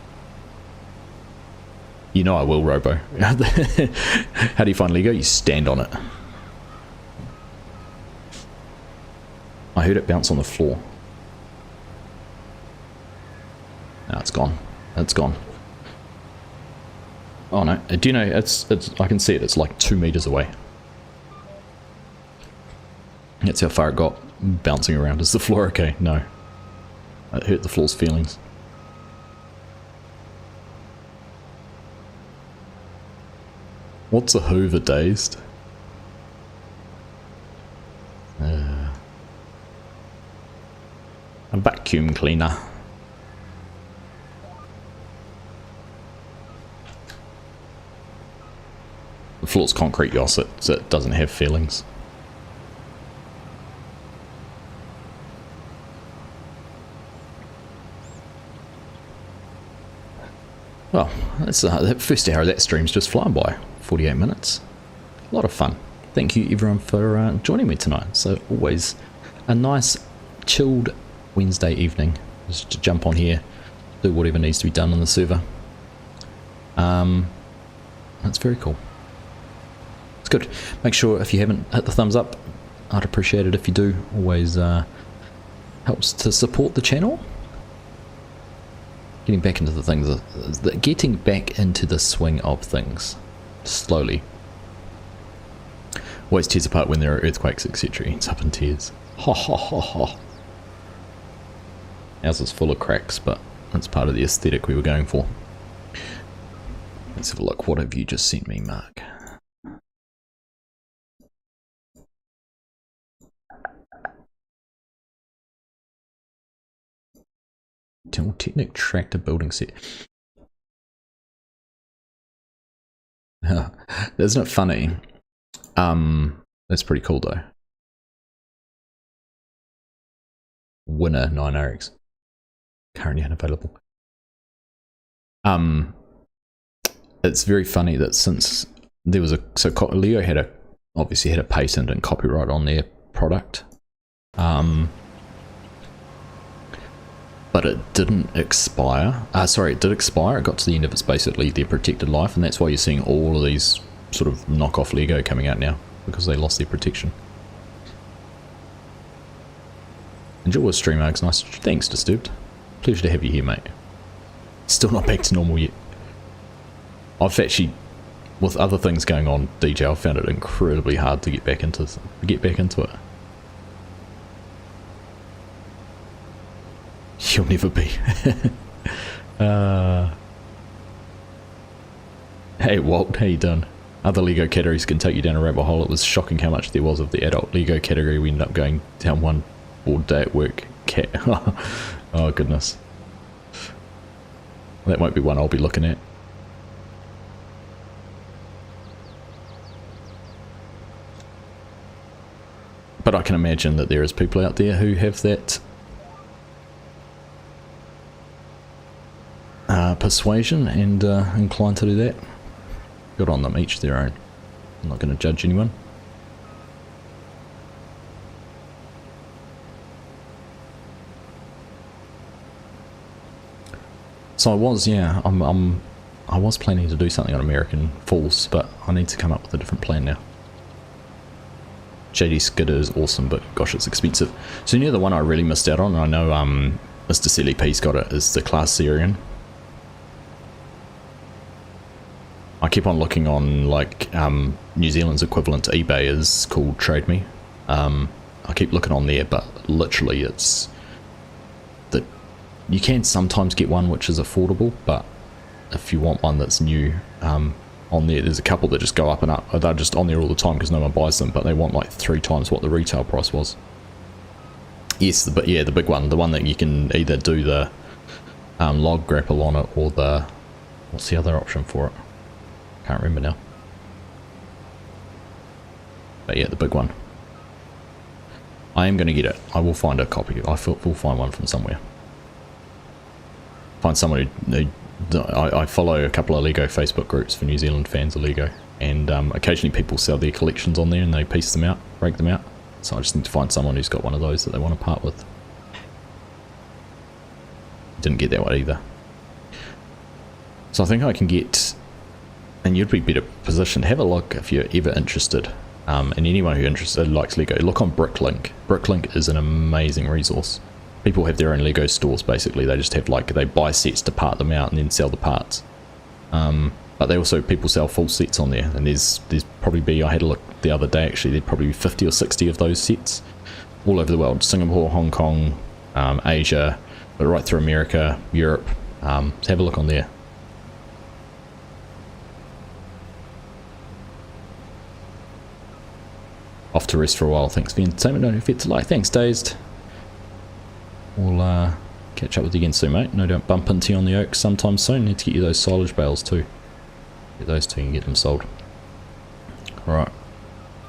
You know I will, Robo. How do you find Lego? You stand on it. I heard it bounce on the floor. No, it's gone. It's gone. Oh no! Do you know? It's. I can see it. It's like 2 meters away. That's how far it got bouncing around. Is the floor okay? No. It hurt the floor's feelings. What's a Hoover dazed? A vacuum cleaner. The floor's concrete, Yoss, so it doesn't have feelings. Well, that's that first hour of that stream's just flown by. 48 minutes. A lot of fun. Thank you everyone for joining me tonight. So always a nice chilled Wednesday evening. Just to jump on here, do whatever needs to be done on the server. That's very cool. It's good. Make sure if you haven't hit the thumbs up, I'd appreciate it if you do. Always helps to support the channel. Getting back into the things, getting back into the swing of things, slowly. Always tears apart when there are earthquakes, etc. Ends up in tears. Ha ha ha ha. Ours is full of cracks, but that's part of the aesthetic we were going for. Let's have a look. What have you just sent me, Mark? Technic tractor building set. Isn't it funny? That's pretty cool though. Winner 9RX. Currently unavailable. It's very funny that since there was Leo had obviously had a patent and copyright on their product. But it didn't expire. Sorry, it did expire. It got to the end of its basically their protected life, and that's why you're seeing all of these sort of knockoff Lego coming out now, because they lost their protection. Enjoy the stream, Args. Nice. Thanks, Disturbed. Pleasure to have you here, mate. Still not back to normal yet. I've actually, with other things going on, DJ, I've found it incredibly hard to get back into it. You'll never be. Hey Walt, how you doing? Other Lego categories can take you down a rabbit hole. It was shocking how much there was of the adult Lego category. We ended up going down one bored day at work. Cat. Oh goodness. That won't be one I'll be looking at. But I can imagine that there is people out there who have that persuasion and inclined to do that. Good on them, each their own. I'm not going to judge anyone. So I was, yeah, I was planning to do something on American Falls, but I need to come up with a different plan now. JD Skidder is awesome, but gosh, it's expensive. So the one I really missed out on, and I know Mr. Silly P's got it, is the Class Syrian. I keep on looking on, like, New Zealand's equivalent to eBay is called Trade Me. I keep looking on there, but literally it's that you can sometimes get one which is affordable, but if you want one that's new, on there's a couple that just go up and up. They're just on there all the time because no one buys them, but they want like 3 times what the retail price was. Yes, the big one, the one that you can either do the log grapple on it, or the, what's the other option for it? Can't remember now. But yeah, the big one. I am going to get it. I will find a copy. I will find one from somewhere. Find someone who I follow a couple of Lego Facebook groups for New Zealand fans of Lego, and occasionally people sell their collections on there and they piece them out, break them out. So I just need to find someone who's got one of those that they want to part with. Didn't get that one either. So I think I can get, and you'd be better positioned. Have a look if you're ever interested. And anyone who interested likes Lego, look on Bricklink. Bricklink is an amazing resource. People have their own Lego stores basically. They just have, like, they buy sets to part them out and then sell the parts. But they also, people sell full sets on there, and there's probably be, I had a look the other day actually, there'd probably be 50 or 60 of those sets all over the world. Singapore, Hong Kong, Asia, but right through America, Europe. So have a look on there. Off to rest for a while. Thanks for the entertainment. Don't forget to like. Thanks, Dazed. We'll catch up with you again soon, mate. No doubt bump into you on the Oaks sometime soon. Need to get you those silage bales too. Get those two and get them sold. Alright.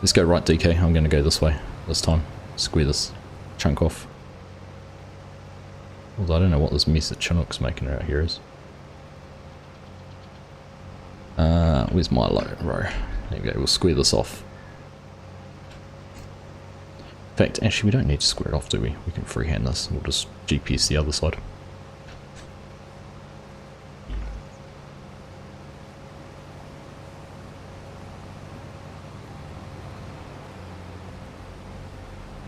Let's go right, DK. I'm going to go this way this time. Square this chunk off. Although I don't know what this mess that Chinook's making out here is. Where's my low row? There we go. We'll square this off. In fact, actually we don't need to square it off, do we? We can freehand this. We'll just GPS the other side.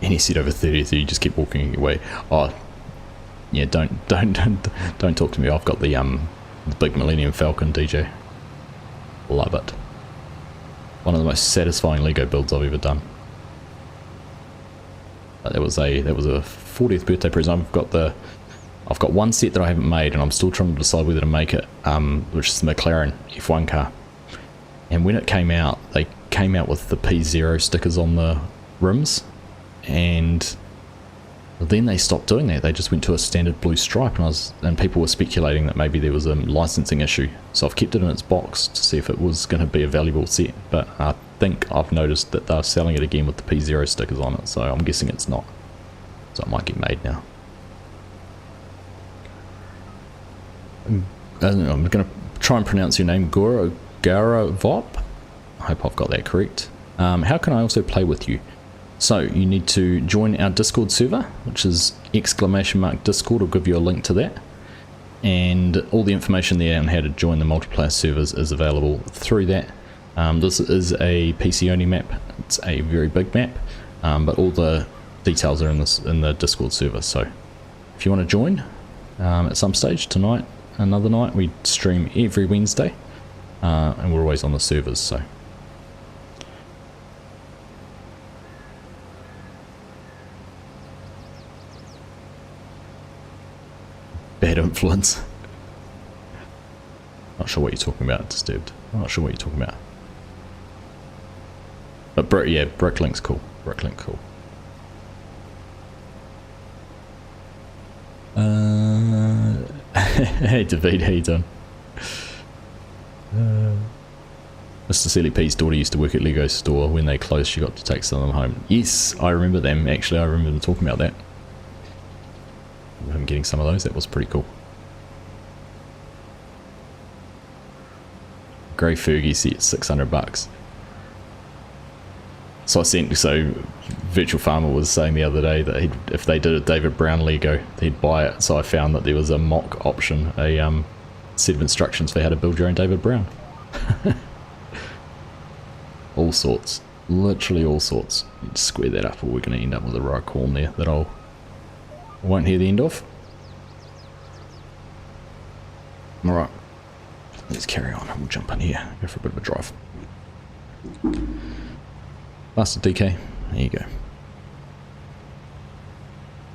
Any set over 30, so you just keep walking your way. Oh, yeah, don't talk to me. I've got the big Millennium Falcon DJ. Love it. One of the most satisfying Lego builds I've ever done. That was a 40th birthday present. I've got one set that I haven't made, and I'm still trying to decide whether to make it, which is the McLaren F1 car. And when it came out, they came out with the P0 stickers on the rims, and then they stopped doing that. They just went to a standard blue stripe, and people were speculating that maybe there was a licensing issue. So I've kept it in its box to see if it was going to be a valuable set, but I think I've noticed that they're selling it again with the P0 stickers on it, so I'm guessing it's not. So it might get made now. I'm going to try and pronounce your name, Gara Vop. I hope I've got that correct. How can I also play with you? So you need to join our Discord server, which is !Discord. I'll give you a link to that. And all the information there on how to join the multiplayer servers is available through that. This is a PC only map. It's a very big map, but all the details are in the Discord server. So if you want to join at some stage tonight, another night, we stream every Wednesday, and we're always on the servers. So bad influence. Not sure what you're talking about. Disturbed. I'm not sure what you're talking about. But yeah, Bricklink's cool. Bricklink cool. Hey David, how you doing? Mr. Silly P's daughter used to work at Lego store. When they closed, she got to take some of them home. Yes, I remember them. Actually, I remember them talking about that. I'm getting some of those. That was pretty cool. Grey Fergie set, $600. So Virtual Farmer was saying the other day that if they did a David Brown Lego, he'd buy it. So I found that there was a mock option, a set of instructions for how to build your own David Brown. All sorts, literally all sorts. Just square that up, or we're going to end up with a right corn there that I won't hear the end of. All right, let's carry on. We'll jump in here, go for a bit of a drive. Bastard DK, there you go.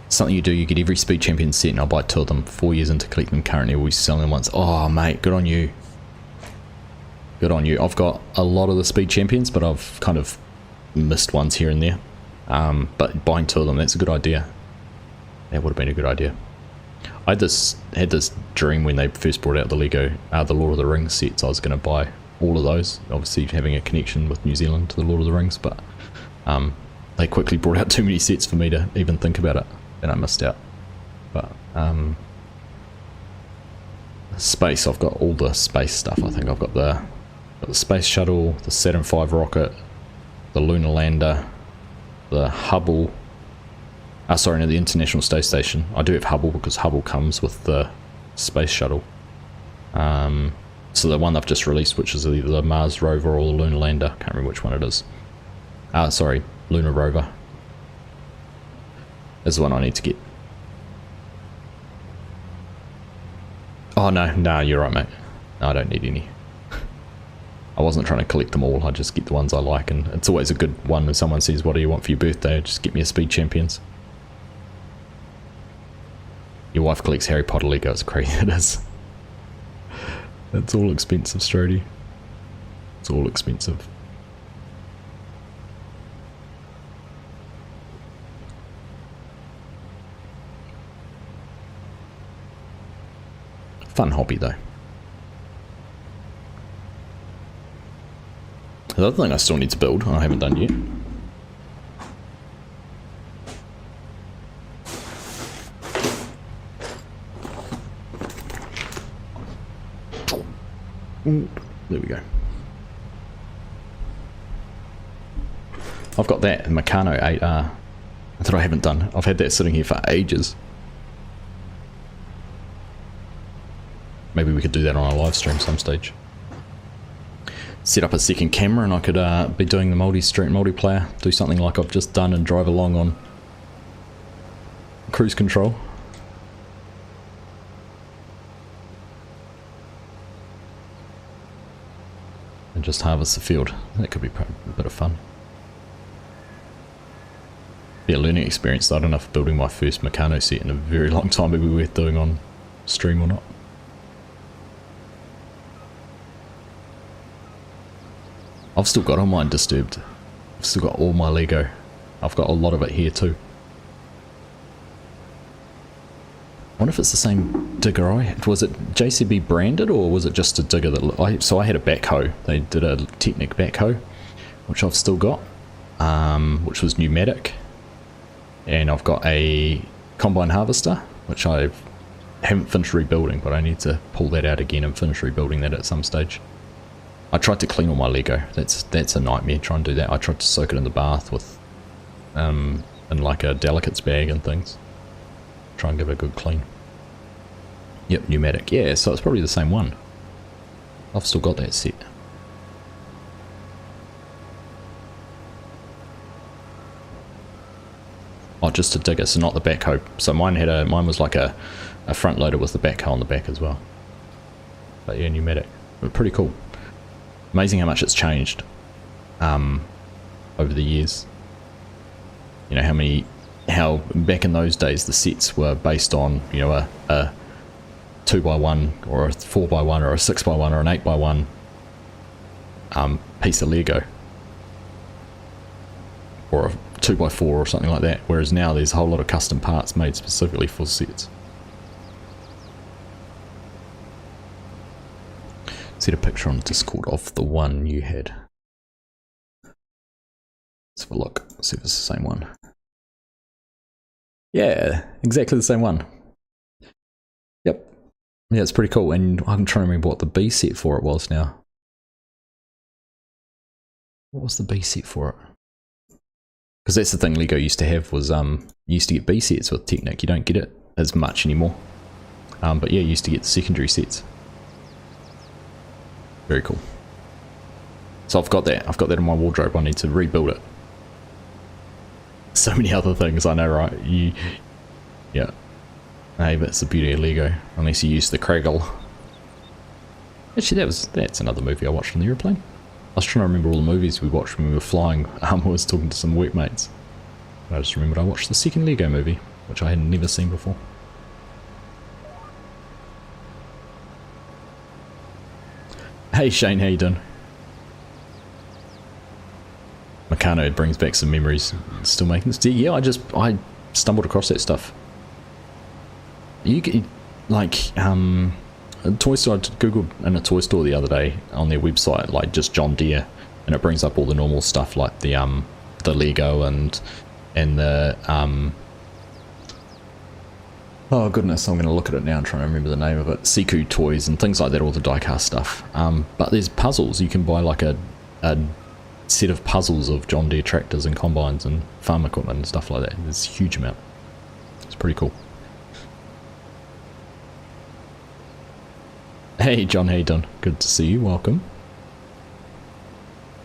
Something you do, you get every speed champion set, and I'll buy 2 of them. 4 years into collecting them currently, we'll be selling them once. Oh mate, good on you. Good on you. I've got a lot of the speed champions, but I've kind of missed ones here and there. But buying 2 of them, that's a good idea. That would have been a good idea. I had this dream when they first brought out the Lego, the Lord of the Rings sets. I was going to buy all of those, obviously having a connection with New Zealand to the Lord of the Rings, but they quickly brought out too many sets for me to even think about it, and I missed out. But space, I've got all the space stuff. I think I've got the space shuttle, the Saturn V rocket, the lunar lander, the Hubble. Sorry, no, the International Space Station. I do have Hubble because Hubble comes with the space shuttle. So the one they've just released, which is either the Mars rover or the lunar lander, can't remember which one it is. Sorry, lunar rover is the one I need to get. Oh no, you're right, mate. No, I don't need any. I wasn't trying to collect them all, I just get the ones I like, and it's always a good one when someone says, what do you want for your birthday? Just get me a Speed Champions. Your wife collects Harry Potter Lego, it's crazy, it is. It's all expensive, Strody. It's all expensive. Fun hobby though. The other thing I still need to build, I haven't done yet. Ooh, there we go. I've got that Meccano 8R that I haven't done. I've had that sitting here for ages. Maybe we could do that on a live stream some stage. Set up a second camera and I could be doing the multi-stream multiplayer, do something like I've just done and drive along on cruise control. And just harvest the field. That could be a bit of fun. Be a learning experience though. I don't know if building my first Meccano set in a very long time would be worth doing on stream or not. I've still got all mine disturbed. I've still got all my Lego. I've got a lot of it here too. I wonder if it's the same digger I had. Was it JCB branded or was it just a digger that... So I had a backhoe. They did a Technic backhoe, which I've still got, which was pneumatic. And I've got a combine harvester, which I haven't finished rebuilding, but I need to pull that out again and finish rebuilding that at some stage. I tried to clean all my Lego. That's a nightmare, try and do that. I tried to soak it in the bath with, in like a delicates bag and things. Try and give it a good clean. Yep, pneumatic. Yeah, so it's probably the same one. I've still got that set. Oh, just a digger, so not the backhoe. So mine was like a front loader with the backhoe on the back as well. But yeah, pneumatic. But pretty cool. Amazing how much it's changed over the years. You know how back in those days the sets were based on, you know, a 2x1 or a 4x1 or a 6x1 or an 8x1 piece of Lego, or a 2x4 or something like that, whereas now there's a whole lot of custom parts made specifically for sets. See a picture on Discord of the one you had. Let's have a look, see if it's the same one. Yeah, exactly the same one. Yep. Yeah, it's pretty cool, and I'm trying to remember what the B set for it was now. What was the B set for it? Because that's the thing Lego used to have was, you used to get B sets with Technic. You don't get it as much anymore. But yeah, you used to get the secondary sets. Very cool. So I've got that. I've got that in my wardrobe. I need to rebuild it. So many other things, I know, right? Yeah. Hey, that's the beauty of Lego. Unless you use the Craggle. Actually, that's another movie I watched on the airplane. I was trying to remember all the movies we watched when we were flying. I was talking to some workmates. I just remembered I watched the second Lego movie, which I had never seen before. Hey Shane, how you doing? Meccano brings back some memories. Still making this. Yeah, I stumbled across that stuff. You get like a toy store. I googled in a toy store the other day on their website, like just John Deere, and it brings up all the normal stuff like the Lego and the oh goodness, I'm going to look at it now and try to remember the name of it. Siku toys and things like that, all the diecast stuff. But there's puzzles. You can buy like a set of puzzles of John Deere tractors and combines and farm equipment and stuff like that. There's a huge amount. It's pretty cool. Hey John, how you doing? Good to see you, welcome.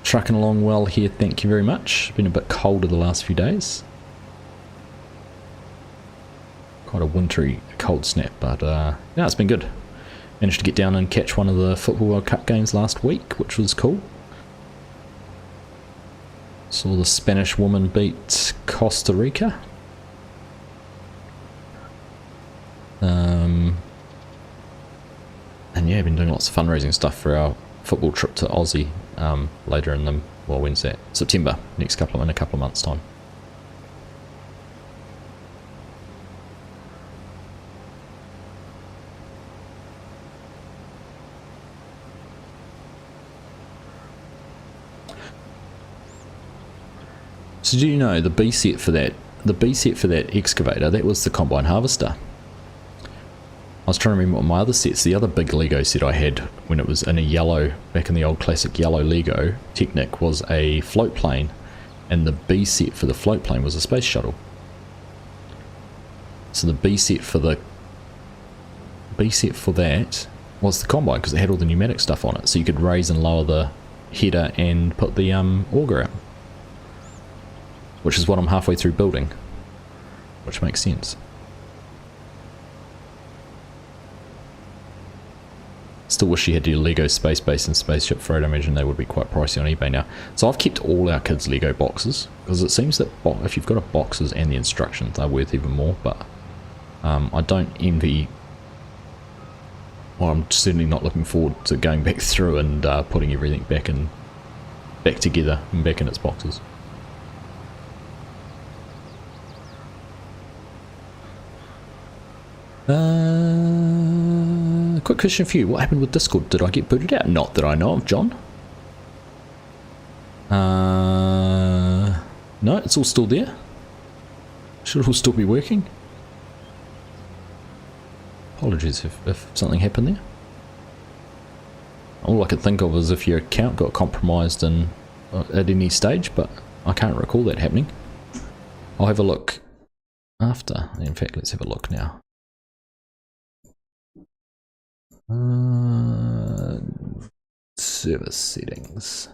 Trucking along well here, thank you very much. Been a bit colder the last few days. Quite a wintry cold snap, but yeah, it's been good. Managed to get down and catch one of the Football World Cup games last week, which was cool. Saw the Spanish woman beat Costa Rica. And yeah, been doing lots of fundraising stuff for our football trip to Aussie later in the, well, when's that? September, in a couple of months' time. So do you know the B set for that? The B set for that excavator, that was the combine harvester. I was trying to remember what my other sets, the other big Lego set I had when it was in a yellow, back in the old classic yellow Lego Technic, was a float plane, and the B set for the float plane was a space shuttle. So the B set for that was the combine, because it had all the pneumatic stuff on it, so you could raise and lower the header and put the auger out. Which is what I'm halfway through building, which makes sense. Still wish you had your Lego Space Base and Spaceship Freight. I imagine they would be quite pricey on eBay now. So I've kept all our kids' Lego boxes, because it seems that if you've got a boxes and the instructions, they're worth even more, but I don't envy, well, I'm certainly not looking forward to going back through and putting everything back together and back in its boxes. Quick question for you. What happened with Discord? Did I get booted out? Not that I know of, John. No, it's all still there. Should all still be working. Apologies if something happened there. All I could think of is if your account got compromised at any stage, but I can't recall that happening. I'll have a look after. In fact, let's have a look now. Service settings,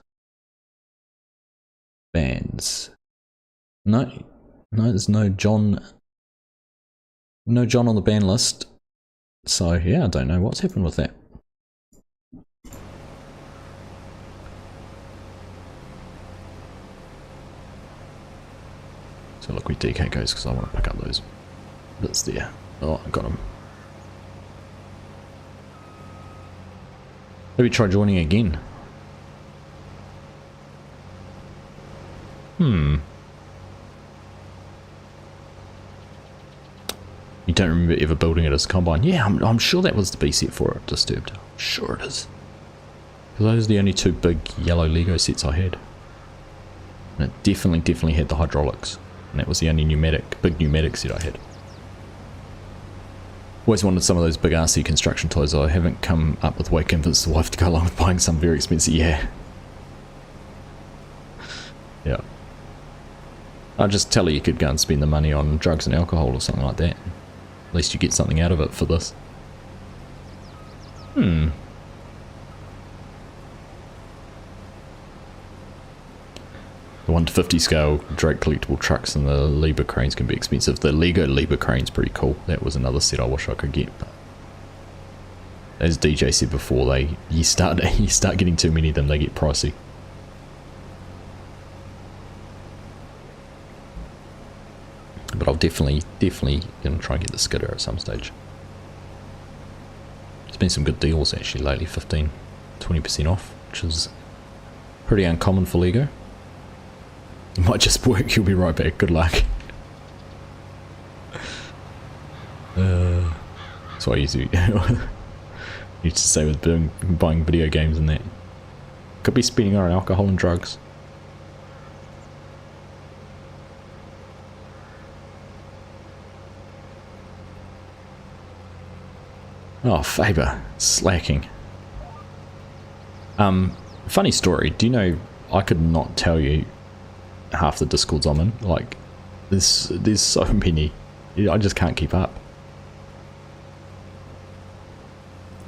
bands. No, there's no John on the ban list. So yeah, I don't know what's happened with that. So look where DK goes, because I want to pick up those bits there. Oh, I got him. Maybe try joining again. You don't remember ever building it as a combine? Yeah, I'm sure that was the B set for it, Disturbed. Sure it is. Because those are the only two big yellow Lego sets I had. And it definitely had the hydraulics. And that was the only big pneumatic set I had. Always wanted some of those big RC construction toys. I haven't come up with way convinced the wife to go along with buying some very expensive. Yeah. I'll just tell her you could go and spend the money on drugs and alcohol or something like that. At least you get something out of it for this. The 1 to 50 scale Drake collectible trucks and the lever cranes can be expensive. The Lego lever crane's pretty cool. That was another set I wish I could get. But as DJ said before, you start getting too many of them, they get pricey. But I'll definitely gonna try and get the skidder at some stage. There's been some good deals actually lately, 15–20% off, which is pretty uncommon for Lego. It might just work, you'll be right back, good luck. That's what I used to say with buying video games and that. Could be spending on alcohol and drugs. Oh, Faber, slacking. Funny story, do you know, I could not tell you half the Discords I'm in. Like, there's so many, I just can't keep up.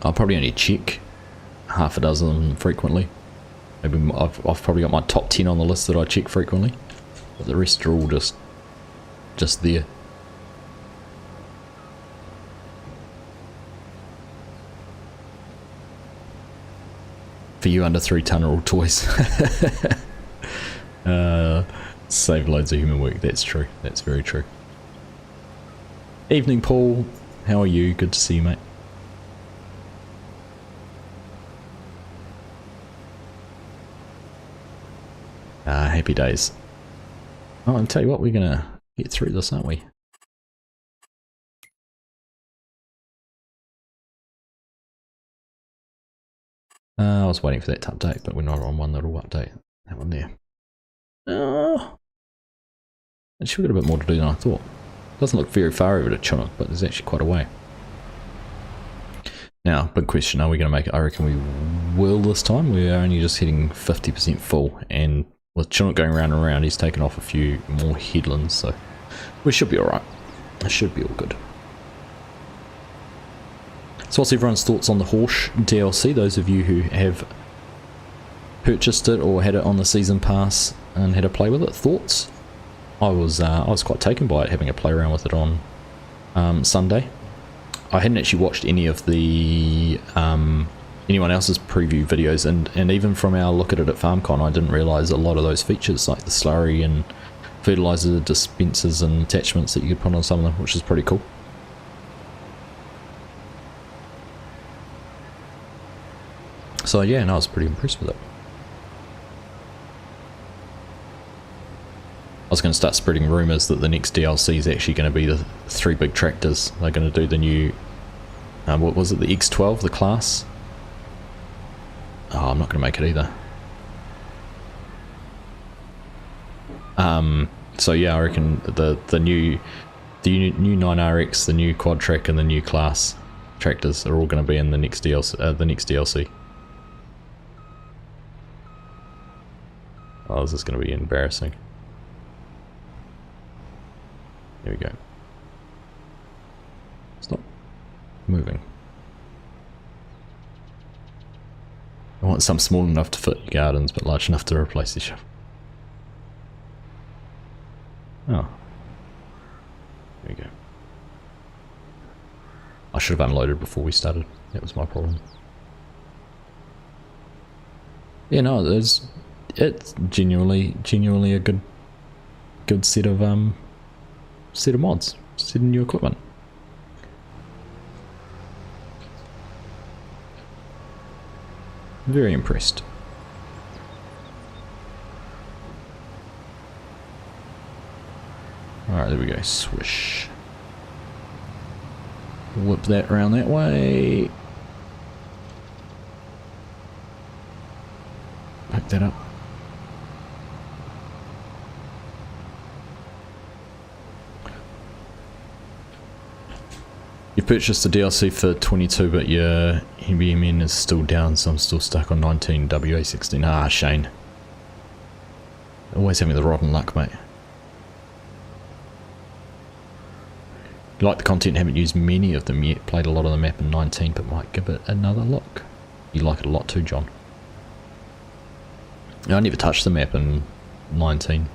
I'll probably only check half a dozen of them frequently. Maybe I've probably got my top 10 on the list that I check frequently, but the rest are all just there. For you under 3 ton are all toys. Save loads of human work, that's true, that's very true. Evening Paul, how are you? Good to see you, mate. Happy days. Oh, I'll tell you what, we're gonna get through this, aren't we? I was waiting for that to update, but we're not on one that'll update. That one there. Actually, we've got a bit more to do than I thought. Doesn't look very far over to Chinook, but there's actually quite a way. Now, big question, are we going to make it? I reckon we will this time. We're only just hitting 50% full, and with Chinook going round and round, he's taken off a few more headlands, so we should be alright. It should be all good. So what's everyone's thoughts on the Horse DLC? Those of you who have purchased it or had it on the season pass and had a play with it, thoughts? I was quite taken by it, having a play around with it on Sunday. I hadn't actually watched any of the anyone else's preview videos, and even from our look at it at FarmCon, I didn't realise a lot of those features, like the slurry and fertiliser dispensers and attachments that you could put on some of them, which is pretty cool. So yeah, no, I was pretty impressed with it. I was going to start spreading rumours that the next DLC is actually going to be the 3 big tractors. They're going to do the new, what was it, the X12, the class? Oh, I'm not going to make it either. So yeah, I reckon the new 9RX, the new quad track, and the new class tractors are all going to be in the next DLC. Oh, this is going to be embarrassing. There we go. Stop moving. I want some small enough to fit your gardens, but large enough to replace the shovel. Oh. There we go. I should have unloaded before we started. That was my problem. Yeah, no, it's genuinely a good set of mods, set of new equipment. Very impressed. Alright, there we go, swish. Whip that around that way. Pick that up. You purchased the DLC for 22, but your MBMN is still down, so I'm still stuck on 19 WA16. Ah, Shane. Always having the rotten luck, mate. You like the content, haven't used many of them yet, played a lot of the map in 19, but might give it another look. You like it a lot too, John. I never touched the map in 19.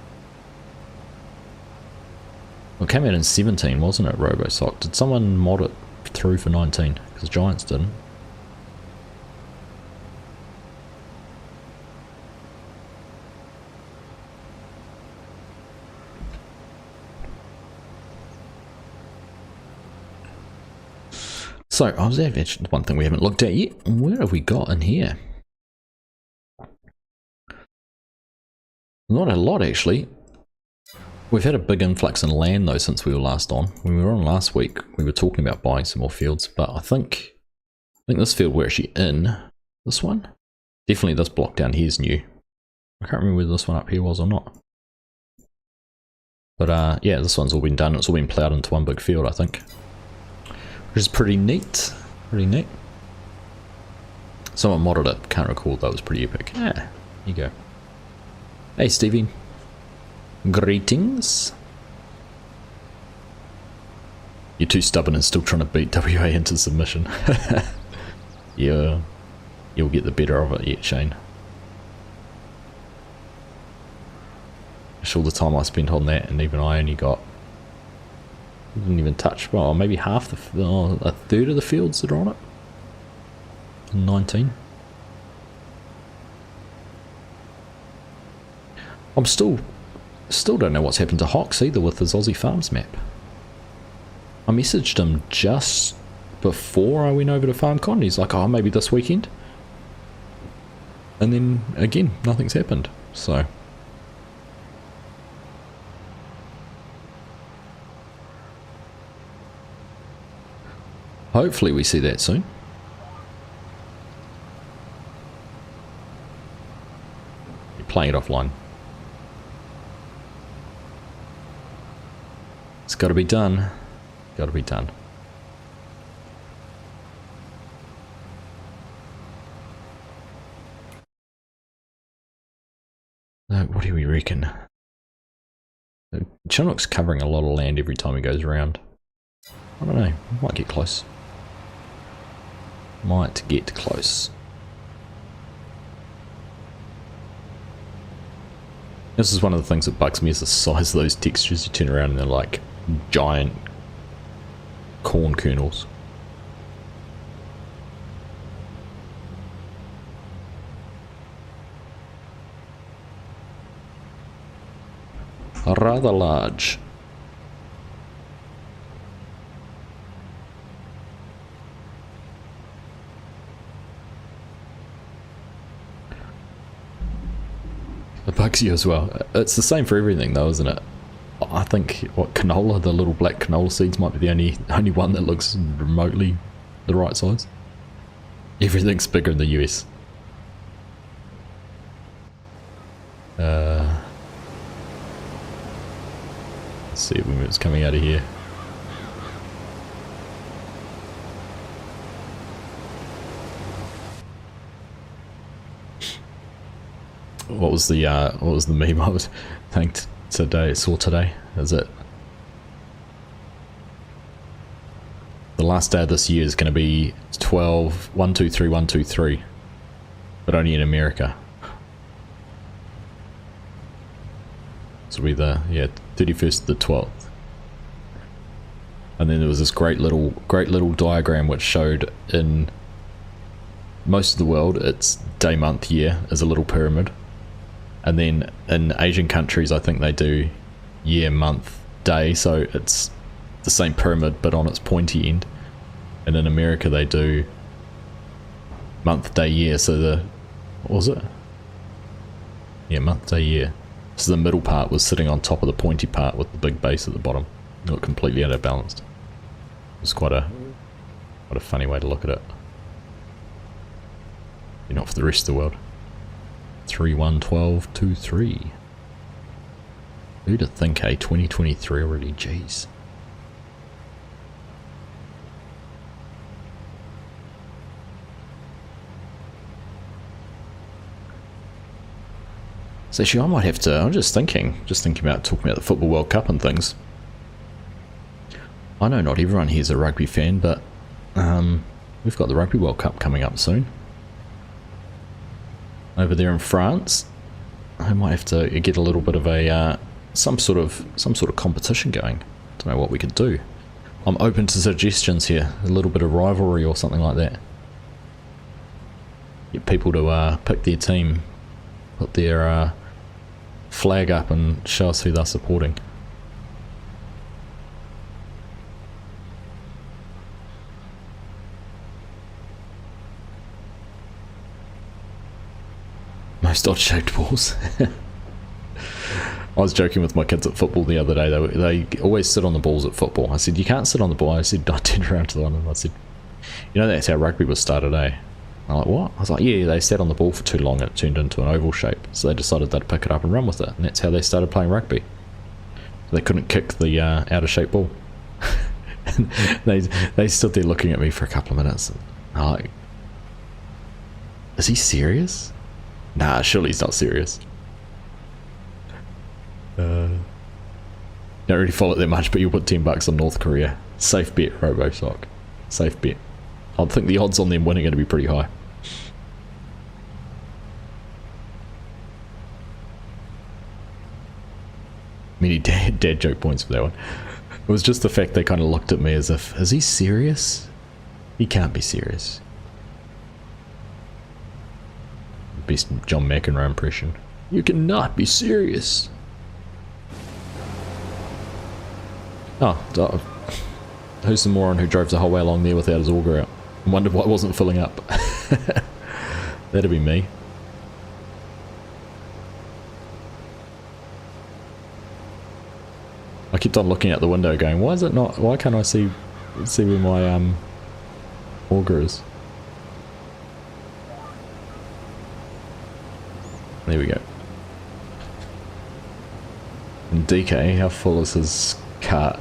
Well, it came out in 17, wasn't it, RoboSock? Did someone mod it through for 19? Because Giants didn't. So, I was actually one thing we haven't looked at yet. Where have we got in here? Not a lot, actually. We've had a big influx in land, though, since we were last on. When we were on last week, we were talking about buying some more fields, but I think this field we're actually in, this one? Definitely this block down here is new. I can't remember whether this one up here was or not. But, yeah, this one's all been done. It's all been ploughed into one big field, I think. Which is pretty neat. Pretty neat. Someone modded it. Can't recall. That was pretty epic. Yeah, here you go. Hey, Stevie. Greetings. You're too stubborn and still trying to beat WA into submission. Yeah, you'll get the better of it yet, Shane. Just all the time I spent on that, and even I only got... Didn't even touch, well, maybe half the... a third of the fields that are on it. 19. I'm still don't know what's happened to Hox either with his Aussie Farms map. I messaged him just before I went over to FarmCon. He's like, oh, maybe this weekend. And then, again, nothing's happened. So... hopefully we see that soon. You're playing it offline. It's got to be done. Got to be done. What do we reckon? Chinook's covering a lot of land every time he goes around. I don't know. Might get close. Might get close. This is one of the things that bugs me, is the size of those textures. You turn around and they're like giant corn kernels. Rather large. It bugs you as well. It's the same for everything though, isn't it? I think, what, canola, the little black canola seeds might be the only one that looks remotely the right size. Everything's bigger in the US. Let's see when it's coming out of here. What was the meme I was saw today? Is it the last day of this year is going to be 1-2-3-1-2-3, but only in America. So it'll be the 31st to the 12th. And then there was this great little diagram which showed in most of the world it's day, month, year as a little pyramid. And then in Asian countries, I think they do year, month, day, so it's the same pyramid but on its pointy end. And in America they do month, day, year, so what was it? Yeah, month, day, year. So the middle part was sitting on top of the pointy part with the big base at the bottom. It looked completely out of balance. It was quite a funny way to look at it. Not for the rest of the world. 3-1-12-2-3. Who'd have think, 2023 already, jeez. So actually I might have to, I'm just thinking about talking about the Football World Cup and things. I know not everyone here's a rugby fan, but we've got the Rugby World Cup coming up soon. Over there in France. I might have to get a little bit of a some sort of competition going. Don't know what we could do. I'm open to suggestions here. A little bit of rivalry or something like that. Get people to pick their team, put their flag up and show us who they're supporting. Most odd-shaped balls. I was joking with my kids at football the other day. They always sit on the balls at football. I said, you can't sit on the ball. I said, I turned around to the one and I said, you know that's how rugby was started, eh? I'm like, what? I was like, yeah, they sat on the ball for too long and it turned into an oval shape. So they decided they'd pick it up and run with it. And that's how they started playing rugby. They couldn't kick the out-of-shape ball. And they stood there looking at me for a couple of minutes. And I'm like, is he serious? Nah, surely he's not serious. Don't really follow it that much, but you'll put $10 on North Korea. Safe bet, RoboSock. Safe bet. I think the odds on them winning are going to be pretty high. Many dad joke points for that one. It was just the fact they kind of looked at me as if, is he serious? He can't be serious. Best John McEnroe impression. You cannot be serious. Oh, who's the moron who drove the whole way along there without his auger out? I wondered why it wasn't filling up. That'd be me. I kept on looking out the window going, why is it not, why can't I see where my auger is? There we go. And DK, how full is his cart?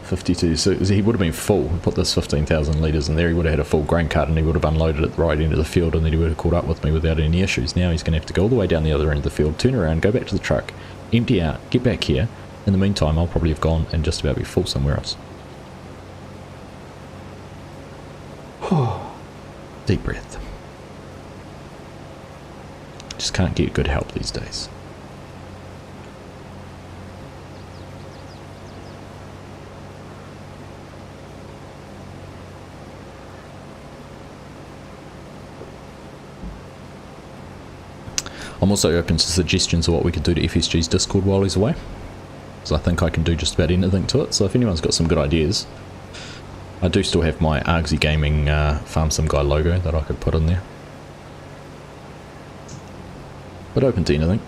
52, so he would have been full. We put this 15,000 litres in there, he would have had a full grain cart and he would have unloaded at the right end of the field and then he would have caught up with me without any issues. Now he's going to have to go all the way down the other end of the field, turn around, go back to the truck, empty out, get back here. In the meantime, I'll probably have gone and just about be full somewhere else. Deep breath. Just can't get good help these days. I'm also open to suggestions of what we could do to FSG's Discord while he's away. Because I think I can do just about anything to it, so if anyone's got some good ideas. I do still have my Argsy Gaming Farm Sim Guy logo that I could put in there. But open to anything.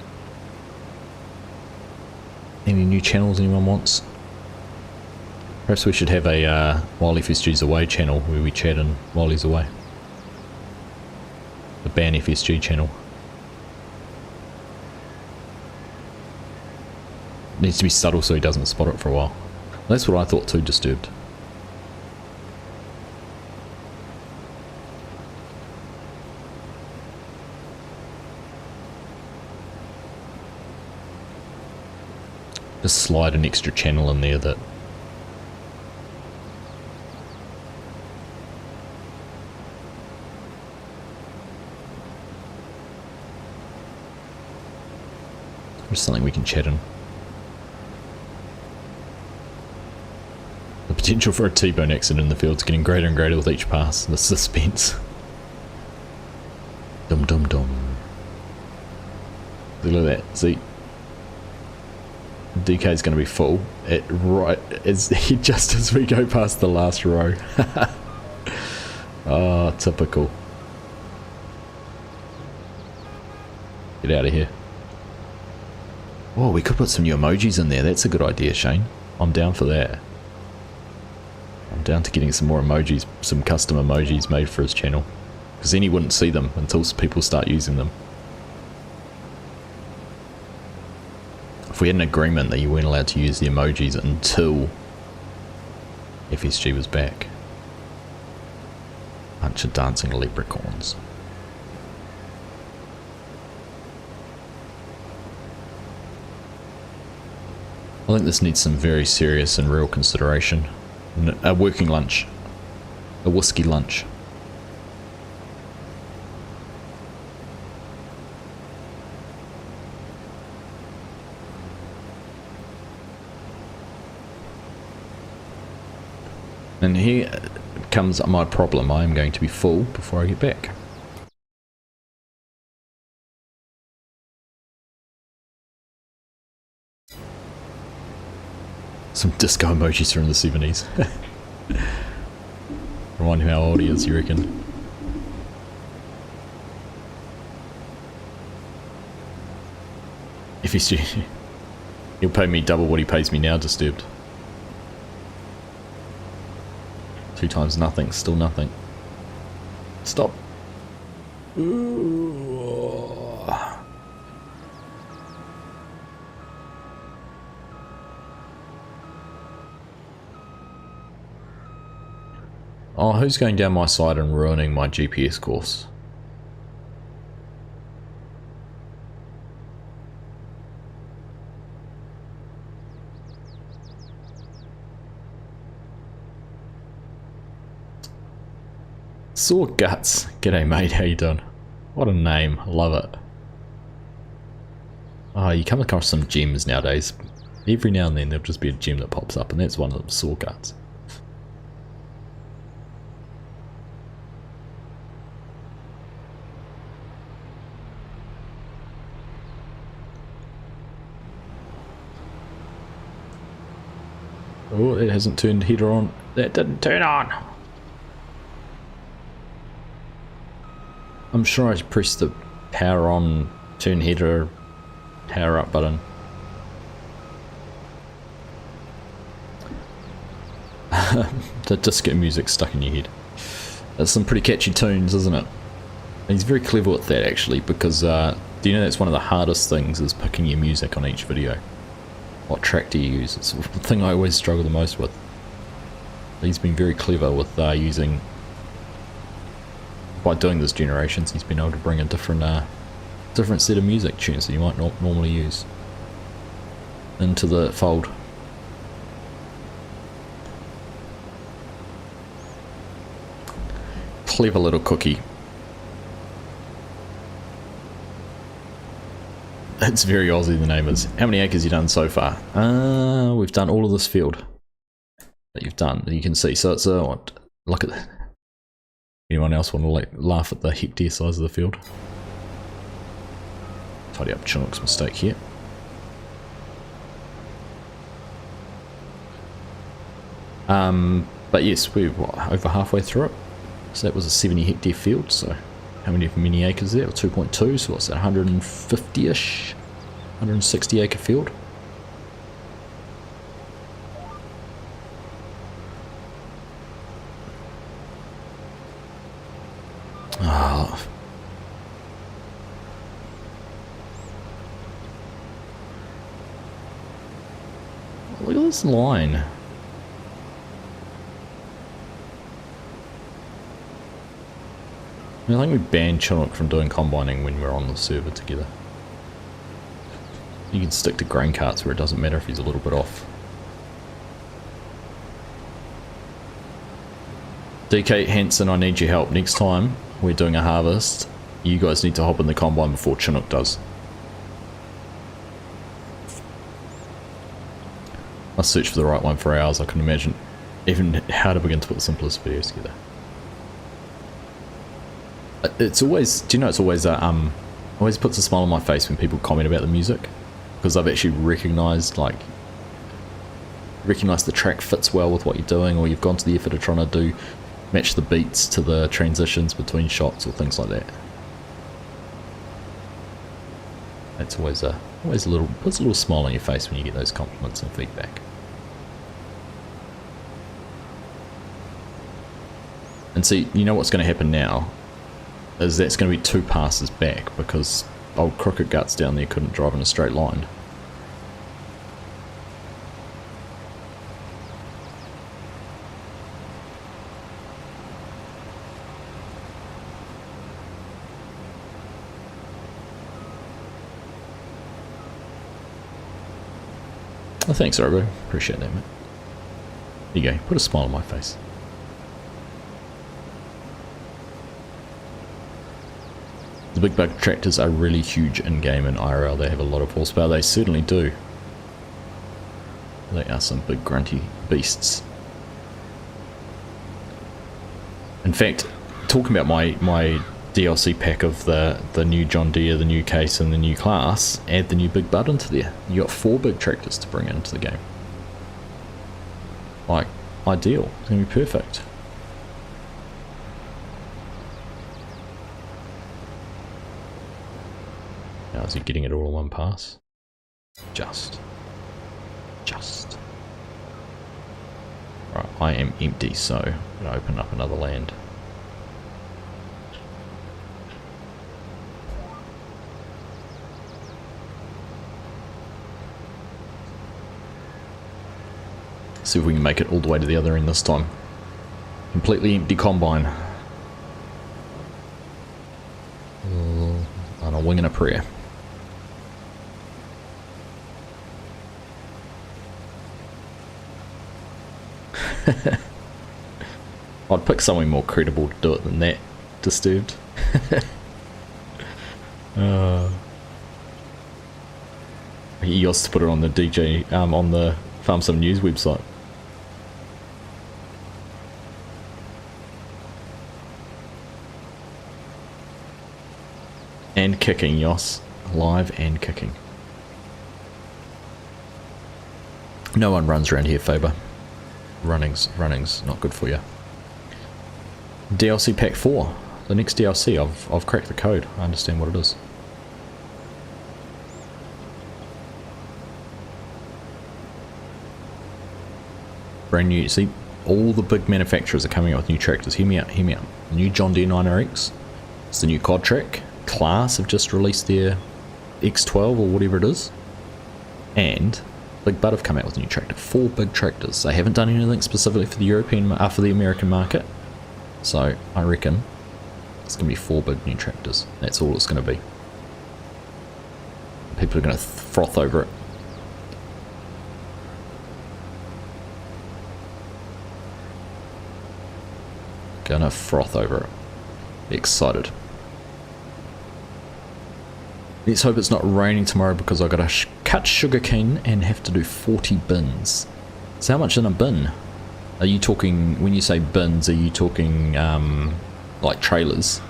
Any new channels anyone wants? Perhaps we should have a While FSG's Away channel where we chat in while he's away. The Ban FSG channel. Needs to be subtle so he doesn't spot it for a while. That's what I thought too, Disturbed. Just slide an extra channel in there that just something we can chat in. The potential for a T-bone accident in the field's getting greater and greater with each pass. The suspense. Dum dum dum. Look at that. See, DK's going to be full. Just as we go past the last row. Oh, typical. Get out of here. Oh, we could put some new emojis in there. That's a good idea, Shane. I'm down for that. I'm down to getting some more emojis, some custom emojis made for his channel. Because then he wouldn't see them until people start using them. If we had an agreement that you weren't allowed to use the emojis until FSG was back. Bunch of dancing leprechauns. I think this needs some very serious and real consideration. A working lunch. A whiskey lunch. And here comes my problem. I am going to be full before I get back. Some disco emojis from the 70s. Remind him how old he is, you reckon? If he's... he'll pay me double what he pays me now, Disturbed. 2 times nothing, still nothing. Stop. Oh, who's going down my side and ruining my GPS course? Sore Guts. G'day mate, how you doing? What a name, love it. Oh, you come across some gems nowadays. Every now and then there'll just be a gem that pops up, and that's one of them, Sore Guts. Oh, it hasn't turned heater on. That didn't turn on. I'm sure I pressed the power on, turn heater, power up button. The disco music stuck in your head. That's some pretty catchy tunes, isn't it? And he's very clever with that actually, because do you know that's one of the hardest things is picking your music on each video. What track do you use? It's the thing I always struggle the most with. He's been very clever with using... By doing this generations, he's been able to bring a different set of music tunes that you might not normally use into the fold. Clever little cookie. It's very Aussie, the name is. How many acres you done so far? We've done all of this field that you've done, that you can see. So it's what? Look at that. Anyone else want to laugh at the hectare size of the field? Tidy up Chinook's mistake here. But yes, we're over halfway through it. So that was a 70 hectare field. So how many acres there? 2.2. So what's that? 150-ish, 160 acre field. Oh. Look at this line. I think we banned Chinook from doing combining when we're on the server together. You can stick to grain carts where it doesn't matter if he's a little bit off. DK Hansen, I need your help. Next time we're doing a harvest, you guys need to hop in the combine before Chinook does. I searched for the right one for hours. I couldn't imagine even how to begin to put the simplest videos together. It's always, do you know, it's always always puts a smile on my face when people comment about the music, because I've actually recognised the track fits well with what you're doing, or you've gone to the effort of trying to match the beats to the transitions between shots or things like that. It's always a little, puts a little smile on your face when you get those compliments and feedback. And see, you know what's going to happen now is that's going to be 2 passes back, because old Crooked Guts down there couldn't drive in a straight line. Oh, thanks, Robo. Appreciate that, mate. There you go, put a smile on my face. The big bug tractors are really huge in-game in IRL. They have a lot of horsepower. They certainly do. They are some big grunty beasts. In fact, talking about my DLC pack of the new John Deere, the new case and the new class, add the new big bud into there. You got 4 big tractors to bring into the game. Like, ideal. It's going to be perfect. Now, is he getting it all in one pass? Just. Right, I am empty, so I'm going to open up another land. See if we can make it all the way to the other end this time. Completely empty combine. On a wing and a prayer. I'd pick something more credible to do it than that. Disturbed. He used to put it on the DJ, on the Farm Sim News website. And kicking, Yoss. Live and kicking. No one runs around here, Faber. Running's not good for you. DLC Pack 4. The next DLC. I've cracked the code. I understand what it is. Brand new. See, all the big manufacturers are coming out with new tractors. Hear me out, hear me out. New John Deere 9RX. It's the new quad track. Class have just released their X12 or whatever it is. And Big Bud have come out with a new tractor. 4 big tractors. They haven't done anything specifically for the for the American market. So I reckon it's going to be 4 big new tractors. That's all it's going to be. People are going to froth over it. Gonna froth over it. Be excited. Let's hope it's not raining tomorrow because I've got to cut sugarcane and have to do 40 bins. So how much in a bin? Are you talking, when you say bins, are you talking like trailers?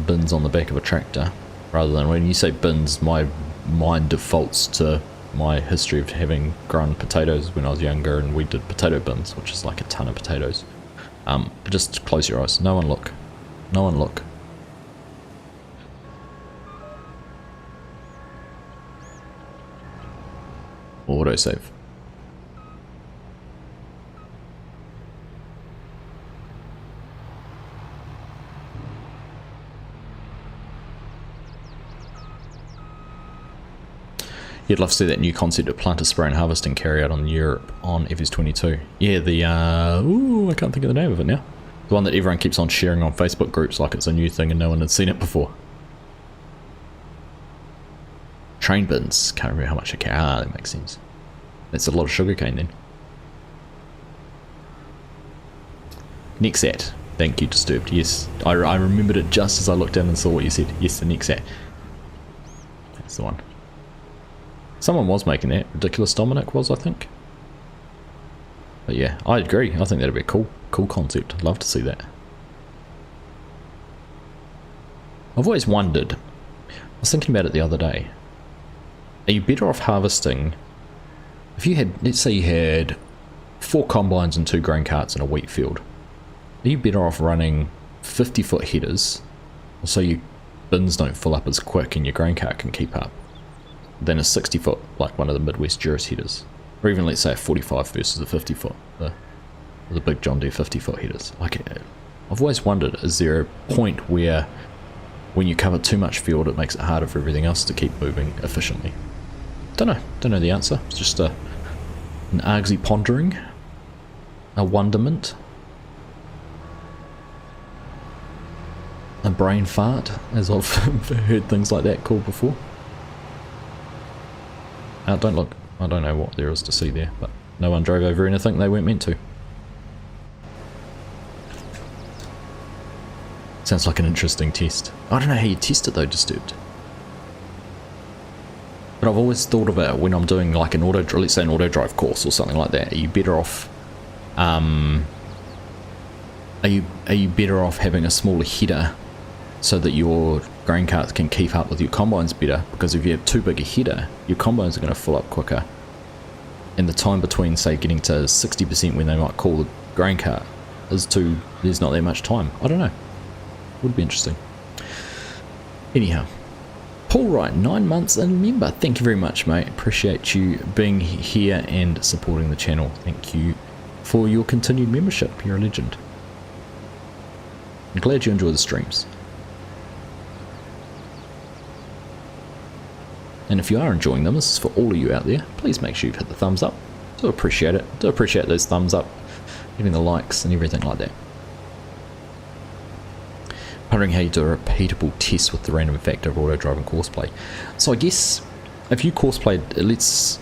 Bins on the back of a tractor? Rather than when you say bins, my mind defaults to my history of having grown potatoes when I was younger, and we did potato bins, which is like a ton of potatoes. But just close your eyes. No one look. No one look. Autosave. You'd love to see that new concept of planter spray and harvesting carry out on Europe on FS22. Yeah, the, ooh, I can't think of the name of it now. The one that everyone keeps on sharing on Facebook groups like it's a new thing and no one had seen it before. Train bins. Can't remember how much I carry. Ah, that makes sense. That's a lot of sugarcane then. Nexat. Thank you, Disturbed. Yes, I remembered it just as I looked down and saw what you said. Yes, the Nexat. That's the one. Someone was making that. Ridiculous Dominic was, I think. But yeah, I agree. I think that'd be a cool concept. I'd love to see that. I've always wondered, I was thinking about it the other day, are you better off harvesting, if you had, let's say you had 4 combines and 2 grain carts in a wheat field, are you better off running 50-foot headers so your bins don't fill up as quick and your grain cart can keep up, than a 60-foot, like one of the Midwest Juris headers? Or even, let's say, a 45 versus a 50-foot, the big John Deere 50-foot headers. Like, I've always wondered, is there a point where when you cover too much field it makes it harder for everything else to keep moving efficiently? Don't know the answer. It's just an Argsy pondering, a wonderment, a brain fart, as I've heard things like that called before. Don't look. I don't know what there is to see there, but No one drove over anything they weren't meant to. Sounds like an interesting test. I don't know how you test it though, Disturbed. But I've always thought about when I'm doing like an let's say an auto drive course or something like that. Are you better off? Are you better off having a smaller header so that your grain carts can keep up with your combines better? Because if you have too big a header, your combines are going to fill up quicker. And the time between, say, getting to 60% when they might call the grain cart there's not that much time. I don't know. Would be interesting. Anyhow. Paul Wright, 9 months and member. Thank you very much, mate. Appreciate you being here and supporting the channel. Thank you for your continued membership. You're a legend. I'm glad you enjoy the streams. And if you are enjoying them, this is for all of you out there, please make sure you've hit the thumbs up. Do appreciate it. Do appreciate those thumbs up, giving the likes and everything like that. Wondering how you do a repeatable test with the random factor of auto drive and courseplay. So I guess if you courseplayed, let's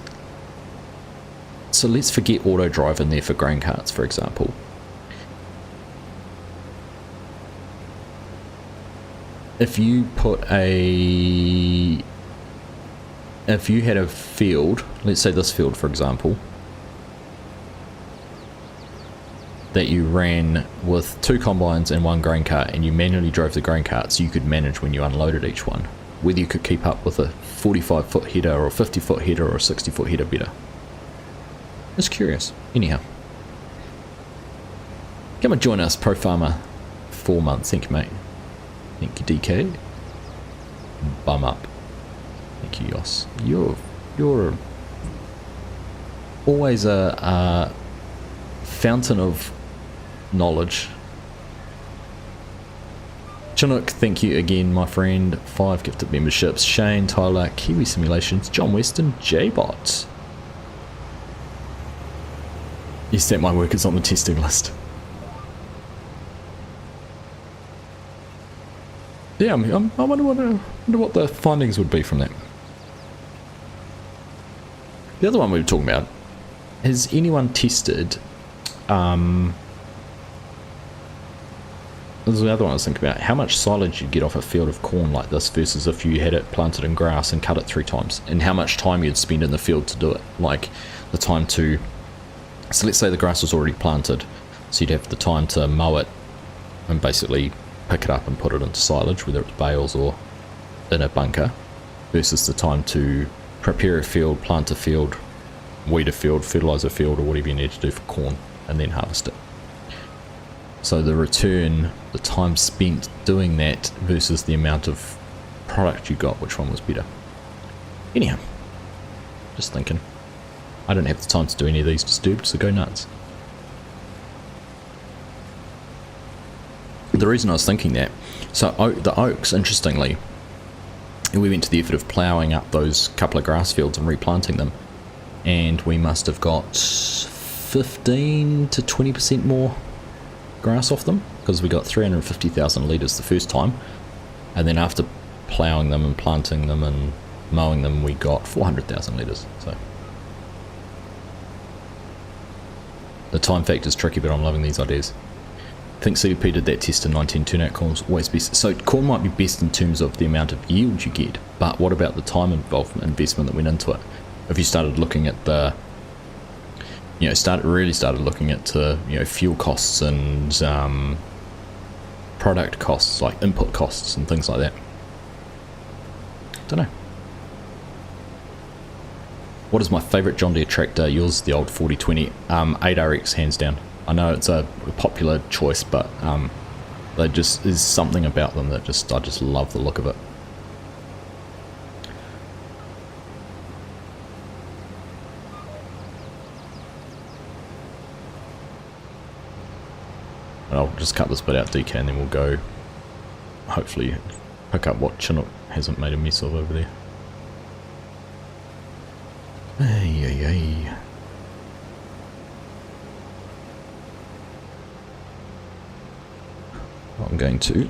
forget auto drive in there for grain carts, for example. If you had a field, let's say this field for example, that you ran with 2 combines and 1 grain cart, and you manually drove the grain cart so you could manage when you unloaded each one, whether you could keep up with a 45-foot header or a 50-foot header or a 60-foot header better. Just curious. Anyhow, come and join us, Pro Farmer. 4 months. Thank you, mate. Thank you, DK. Bum up. Thank you, Yos. You're always a fountain of knowledge. Chinook, thank you again, my friend. 5 gifted memberships. Shane, Tyler, Kiwi Simulations, John Weston, J-Bot. You set my workers on the testing list. Yeah, I wonder what the findings would be from that. The other one we were talking about, has anyone tested, this is the other one I was thinking about, how much silage you'd get off a field of corn like this versus if you had it planted in grass and cut it 3 times, and how much time you'd spend in the field to do it, like the time to, so let's say the grass was already planted, so you'd have the time to mow it and basically pick it up and put it into silage, whether it's bales or in a bunker, versus the time to prepare a field, plant a field, weed a field, fertilize a field, or whatever you need to do for corn, and then harvest it. So the return, the time spent doing that versus the amount of product you got, which one was better? Anyhow, just thinking. I don't have the time to do any of these Disturbed, so go nuts. The reason I was thinking that, so the oaks, interestingly, we went to the effort of ploughing up those couple of grass fields and replanting them, and we must have got 15 to 20% more grass off them, because we got 350,000 litres the first time, and then after ploughing them and planting them and mowing them, we got 400,000 litres. So the time factor is tricky, but I'm loving these ideas. I think CDP did that test in 19 turnout corn, always best. So corn might be best in terms of the amount of yield you get, but what about the time involvement, investment that went into it? If you started looking at the, really started looking at fuel costs and product costs, like input costs and things like that. Don't know. What is my favourite John Deere tractor? Yours, the old 4020, 8RX, hands down. I know it's a popular choice, but there just is something about them that I just love the look of it. And I'll just cut this bit out, DK, and then we'll go, hopefully, pick up what Chinook hasn't made a mess of over there. Hey. I'm going to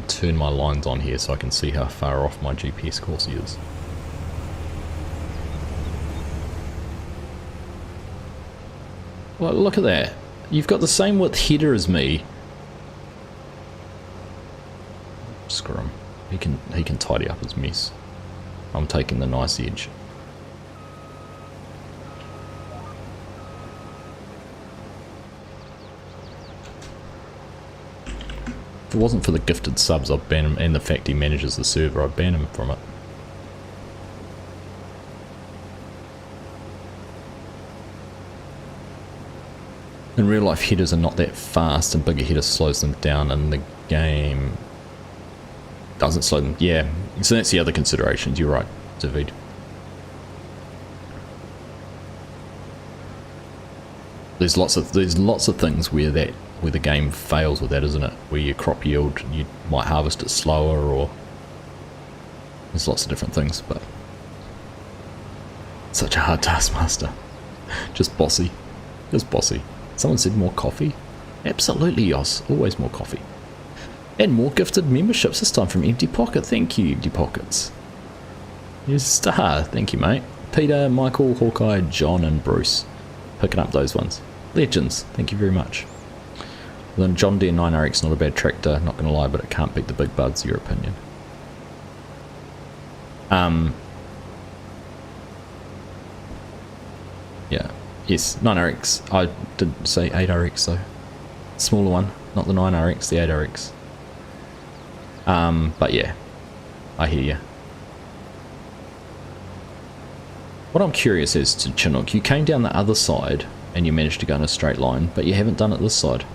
turn my lines on here so I can see how far off my GPS course is. Well, look at that. You've got the same width header as me. Screw him. He can tidy up his mess. I'm taking the nice edge. If it wasn't for the gifted subs, I'd ban him, and the fact he manages the server, I'd ban him from it. In real life, headers are not that fast, and bigger headers slows them down, and the game doesn't slow them. Yeah, so that's the other considerations. You're right, David. There's lots of things where the game fails with that, isn't it? Where your crop yield, you might harvest it slower, or there's lots of different things. But such a hard taskmaster, just bossy, just bossy. Someone said more coffee. Absolutely, Yos. Always more coffee. And more gifted memberships this time from Empty Pocket. Thank you, Empty Pockets. Here's a star. Thank you, mate. Peter, Michael, Hawkeye, John, and Bruce. Picking up those ones. Legends. Thank you very much. Then John Deere 9RX, not a bad tractor. Not going to lie, but it can't beat the big buds. Your opinion. Yeah. Yes, 9RX. I did say 8RX though. Smaller one, not the 9RX, the 8RX. But yeah, I hear you. What I'm curious is to Chinook, you came down the other side and you managed to go in a straight line, but you haven't done it this side.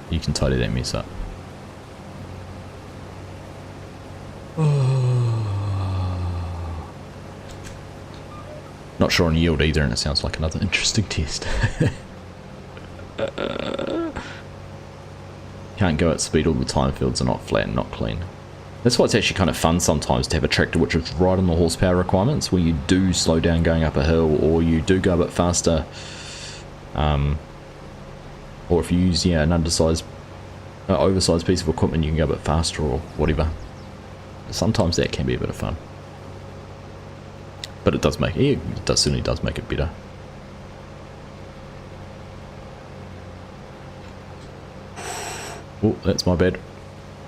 You can tidy that mess up. Not sure on yield either, and it sounds like another interesting test. Can't go at speed all the time, fields are not flat and not clean. That's why it's actually kind of fun sometimes to have a tractor which is right on the horsepower requirements, where you do slow down going up a hill, or you do go a bit faster. Or if you use an oversized piece of equipment, you can go a bit faster or whatever. Sometimes that can be a bit of fun. But it does make it certainly does make it better. Oh, that's my bad.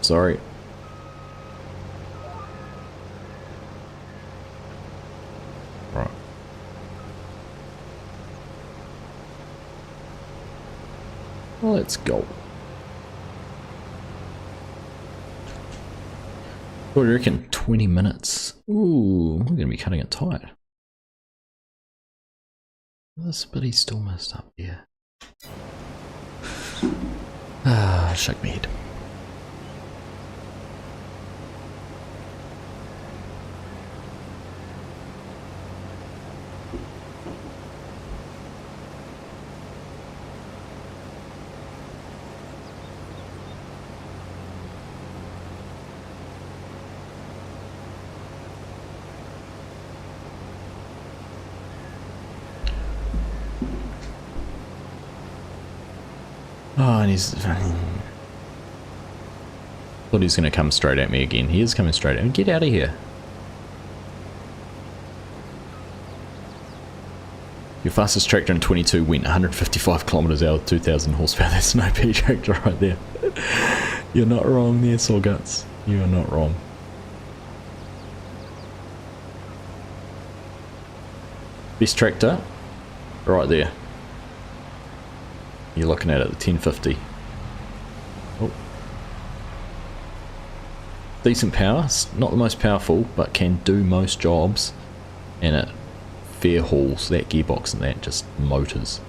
Sorry. Right. Let's go. What do you reckon? 20 minutes. Ooh, we're going to be cutting it tight. This bitty's still messed up here. Shake my head. Oh, and he's... Thought he was going to come straight at me again. He is coming straight at me. Get out of here. Your fastest tractor in 22 went 155 kilometers an hour with 2,000 horsepower. That's an OP tractor right there. You're not wrong there, Sawguts. You are not wrong. Best tractor, right there. You're looking at it, the 1050. Oh. Decent power, not the most powerful, but can do most jobs, and it fair hauls. That gearbox and that just motors.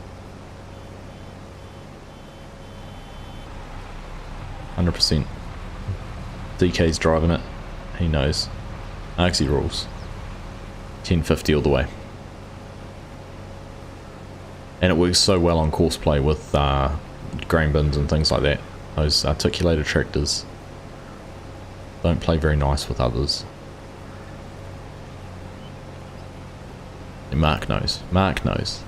100%. DK's driving it, he knows. Argsy rules. 1050 all the way. And it works so well on course play with grain bins and things like that. Those articulated tractors don't play very nice with others. And Mark knows. Mark knows.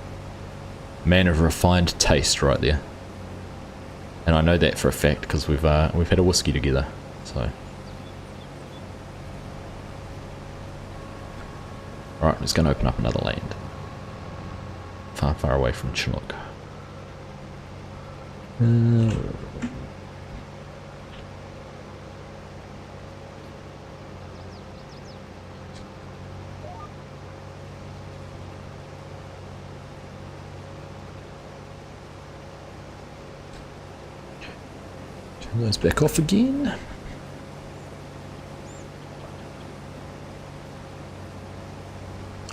Man of refined taste right there. And I know that for a fact because we've had a whiskey together. So Alright, it's going to open up another land. Far, far away from Chinook. Turn those back off again.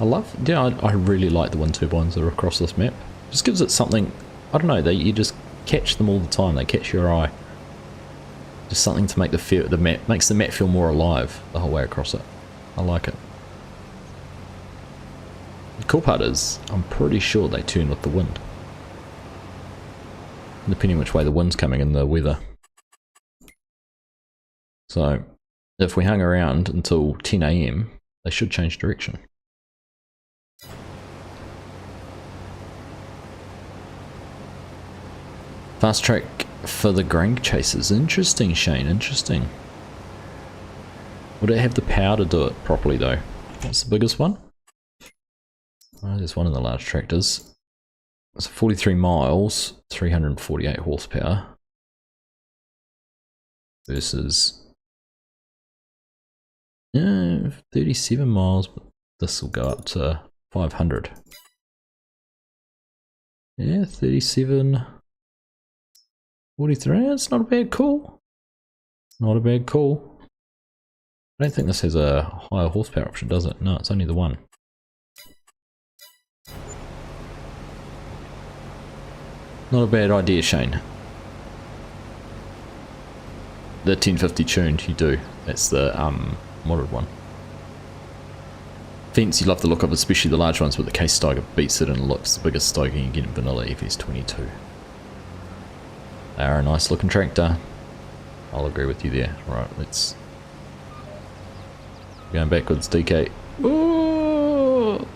I really like the wind turbines that are across this map. Just gives it something, I don't know, you just catch them all the time, they catch your eye. Just something to make the map, makes the map feel more alive the whole way across it. I like it. The cool part is, I'm pretty sure they turn with the wind. Depending which way the wind's coming in the weather. So, if we hung around until 10 AM, they should change direction. Fast track for the grain chasers. Interesting, Shane, interesting. Would it have the power to do it properly though? What's the biggest one? Oh, there's one of the large tractors. It's 43 miles, 348 horsepower. Versus 37 miles, but this will go up to 500. Yeah, 37, 43, it's not a bad call. Not a bad call. I don't think this has a higher horsepower option, does it? No, it's only the one. Not a bad idea, Shane. The 1050 tuned, you do. That's the modded one. Fence, you love the look of, especially the large ones, but the case Steiger beats it and looks the biggest Steiger you get in vanilla FS22. They are a nice looking tractor. I'll agree with you there. Right, let's... Going backwards, DK. Ooh!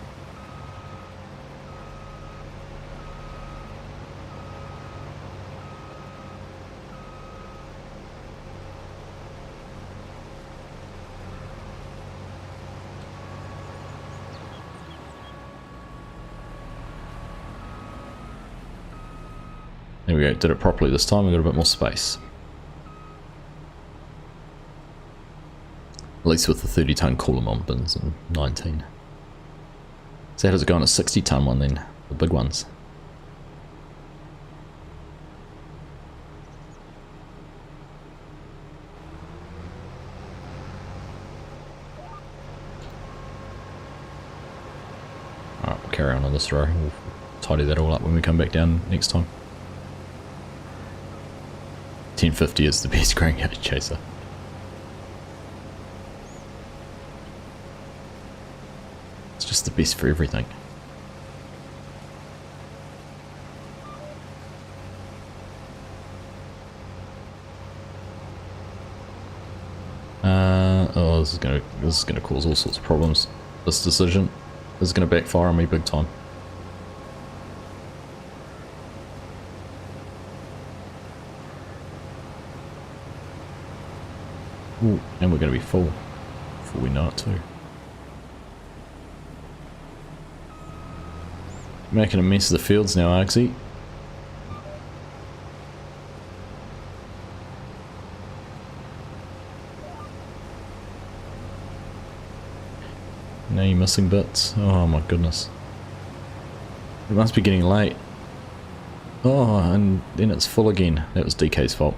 There we go, did it properly this time, we got a bit more space. At least with the 30 ton Coolamon bins and 19. So how does it go on a 60 ton one then? The big ones. Alright, we'll carry on this row. We'll tidy that all up when we come back down next time. 1050 is the best grain chaser. It's just the best for everything. Oh, this is gonna cause all sorts of problems. This decision is gonna backfire on me big time. Ooh, and we're going to be full before we know it too. Making a mess of the fields now, Argsy. Now you're missing bits. Oh my goodness. It must be getting late. Oh, and then it's full again. That was DK's fault.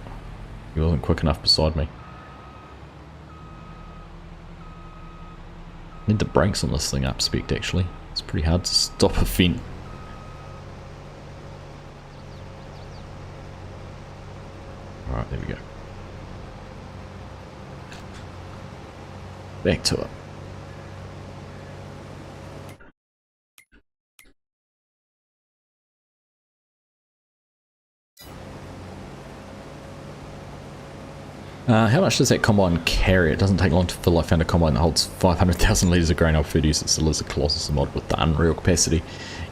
He wasn't quick enough beside me. Need the brakes on this thing up spec actually. It's pretty hard to stop a Fent. Alright, there we go. Back to it. How much does that combine carry? It doesn't take long to fill. I found a combine that holds 500,000 litres of grain. I prefer to use it still as a Colossus mod with the Unreal capacity.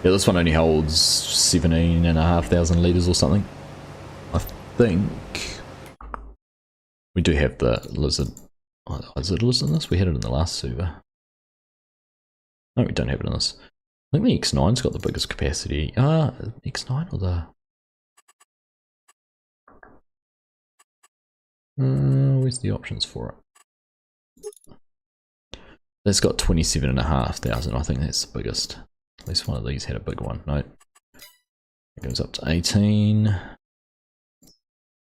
Yeah, this one only holds 17,500 litres or something. I think we do have the lizard. Oh, is it a lizard in this? We had it in the last server. No, we don't have it in this. I think the X9's got the biggest capacity. X9 or the... where's the options for it? That's got 27,500. I think that's the biggest. At least one of these had a big one. No. It goes up to 18.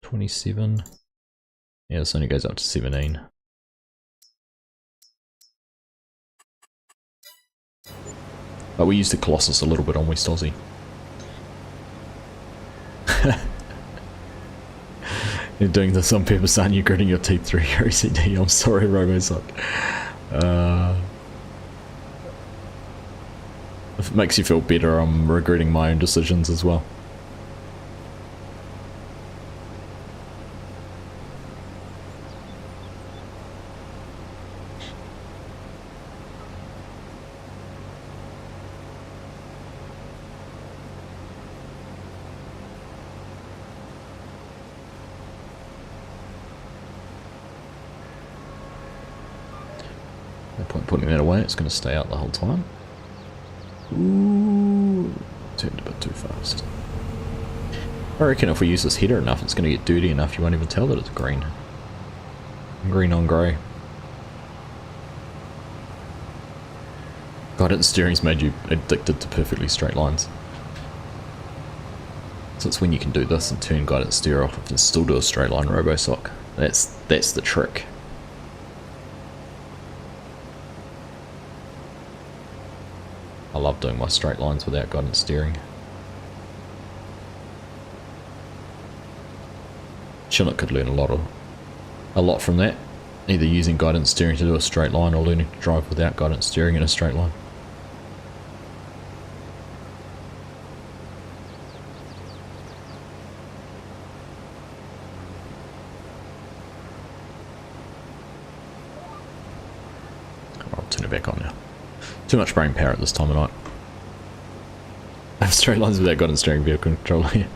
27. Yeah, this only goes up to 17. But we used the Colossus a little bit on West Aussie. You're doing this on purpose, aren't you? Gritting your teeth through your OCD. I'm sorry, RoboSock. If it makes you feel better, I'm regretting my own decisions as well. No point putting that away, it's going to stay out the whole time. Ooh, turned a bit too fast. I reckon if we use this header enough, it's going to get dirty enough you won't even tell that it's green. Green on grey. Guidance steering's made you addicted to perfectly straight lines. So it's when you can do this and turn guidance steer off and still do a straight line RoboSock. That's the trick. I love doing my straight lines without guidance steering. Chinook could learn a lot from that, either using guidance steering to do a straight line or learning to drive without guidance steering in a straight line. I'll turn it back on now. Too much brain power at this time of night. I have straight lines without guidance steering vehicle controller here.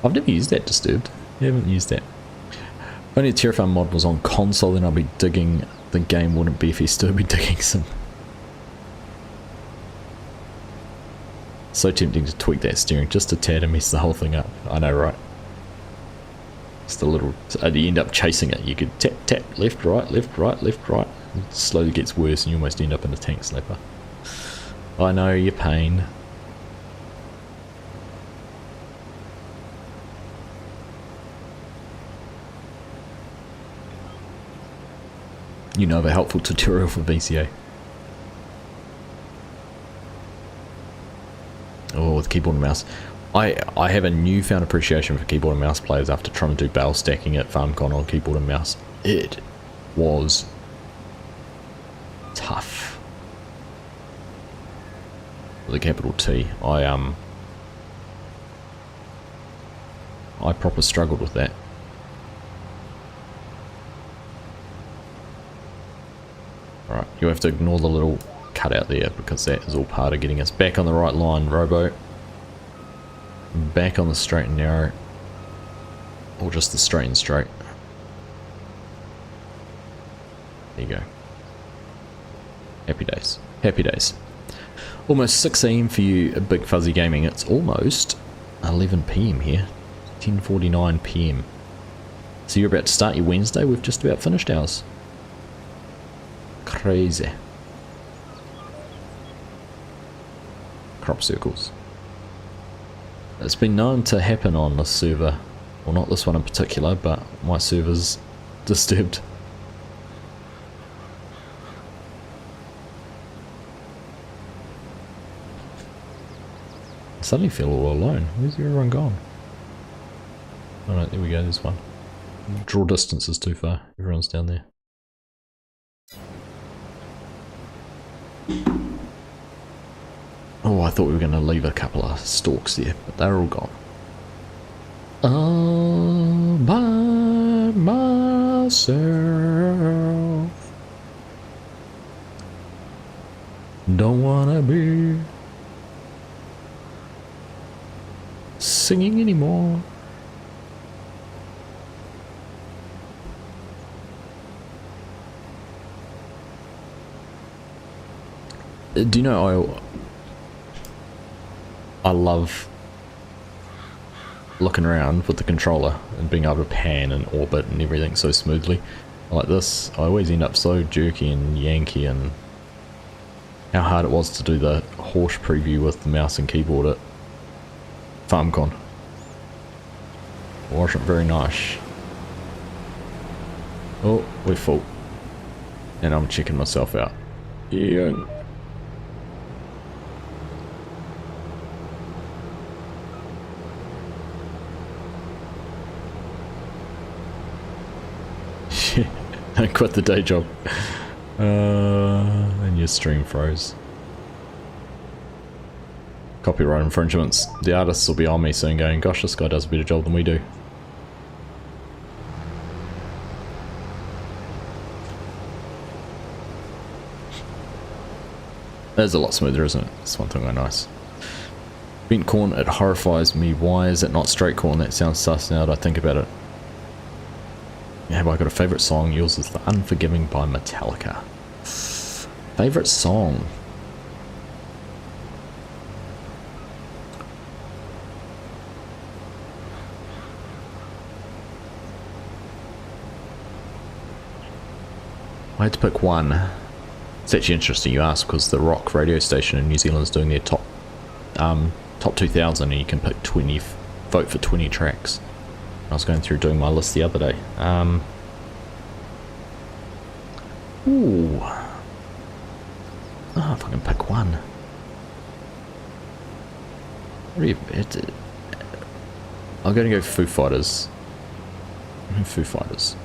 I've never used that Disturbed. I haven't used that. If only a Terraform mod was on console, then I'd be digging the game, wouldn't be if he still be digging some. So tempting to tweak that steering just a tad and mess the whole thing up. I know, right? Just a little, you end up chasing it. You could tap, tap, left, right, left, right, left, right. It slowly gets worse and you almost end up in a tank slapper. I know your pain. You know of a helpful tutorial for VCA. Oh, with keyboard and mouse. I have a newfound appreciation for keyboard and mouse players after trying to do barrel stacking at FarmCon on keyboard and mouse. It was tough. With a capital T. I proper struggled with that. Alright, you have to ignore the little cutout there because that is all part of getting us back on the right line, Robo. Back on the straight and narrow. Or just the straight and straight. There you go. Happy days. Happy days. Almost 6 AM for you, Big Fuzzy Gaming. It's almost 11 PM here. 10:49 PM. So you're about to start your Wednesday. We've just about finished ours. Crazy. Crop circles. It's been known to happen on this server. Well, not this one in particular, but my server's disturbed. I suddenly feel all alone. Where's everyone gone? Alright, there we go, there's one. Draw distance is too far. Everyone's down there. Oh, I thought we were going to leave a couple of stalks there, but they're all gone. All by myself. Don't wanna be singing anymore. Do you know, I love looking around with the controller and being able to pan and orbit and everything so smoothly. Like this, I always end up so jerky and yanky, and how hard it was to do the horse preview with the mouse and keyboard at FarmCon. Wasn't very nice. Oh, we're full. And I'm checking myself out. Yeah. I quit the day job. And your stream froze. Copyright infringements. The artists will be on me soon going, gosh, this guy does a better job than we do. It's a lot smoother, isn't it? That's one thing I nice. Bent corn, it horrifies me. Why is it not straight corn? That sounds sus now that I think about it. Have I got a favourite song? Yours is The Unforgiving by Metallica. Favourite song? I had to pick one. It's actually interesting you ask, because the rock radio station in New Zealand is doing their top 2000, and you can pick 20, vote for 20 tracks. I was going through doing my list the other day. Ooh. Oh, if I can pick one. I'm going to go Foo Fighters. Foo Fighters.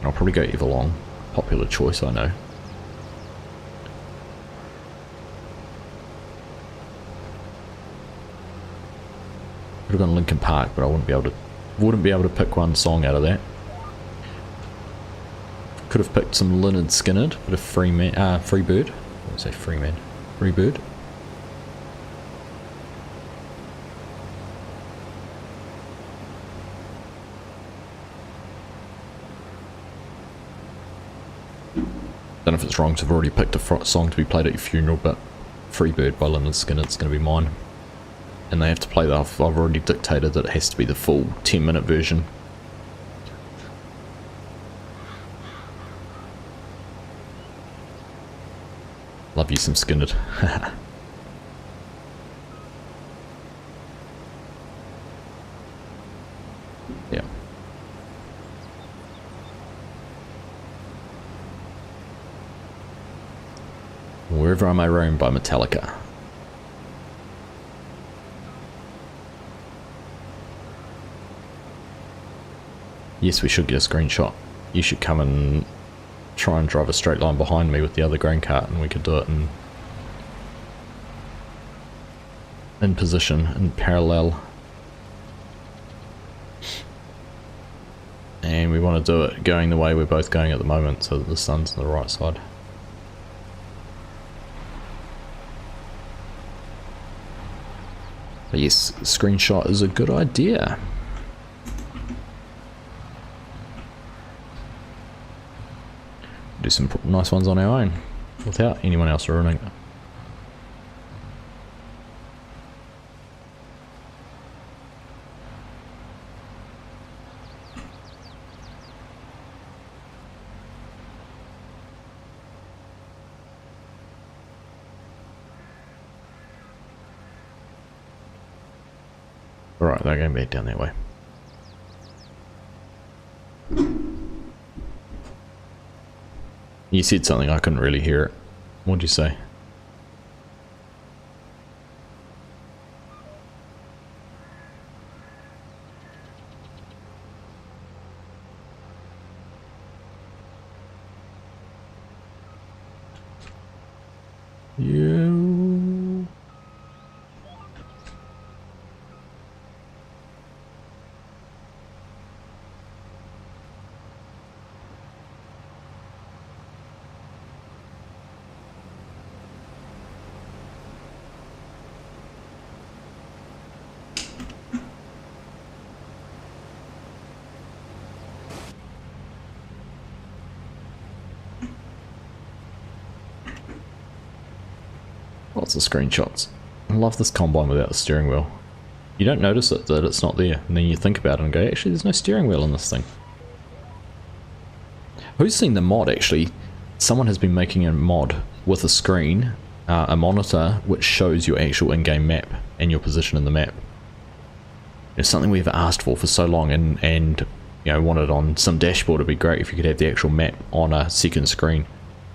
I'll probably go Everlong. Popular choice, I know. Could have gone Linkin Park, but I wouldn't be able to pick one song out of that. Could have picked some Lynyrd Skynyrd, but a Freebird. What did I say? Freebird. Don't know if it's wrong because I've already picked a song to be played at your funeral, but Freebird by Lynyrd Skynyrd is going to be mine. And they have to play that. I've already dictated that it has to be the full 10-minute version. Love you some Skynyrd. Yeah. Wherever I May Roam by Metallica. Yes, we should get a screenshot. You should come and try and drive a straight line behind me with the other grain cart, and we could do it in position, in parallel. And we want to do it going the way we're both going at the moment, so that the sun's on the right side. But yes, screenshot is a good idea. Do some nice ones on our own without anyone else ruining it. Alright, they're going to be down that way. You said something, I couldn't really hear it. What'd you say? You. lots of screenshots. I love this combine without the steering wheel. You don't notice it, that it's not there, and then you think about it and go, actually there's no steering wheel in this thing. Who's seen the mod actually? Someone has been making a mod with a screen, a monitor, which shows your actual in-game map and your position in the map. It's something we've asked for so long, and you know, wanted on some dashboard. It'd be great if you could have the actual map on a second screen.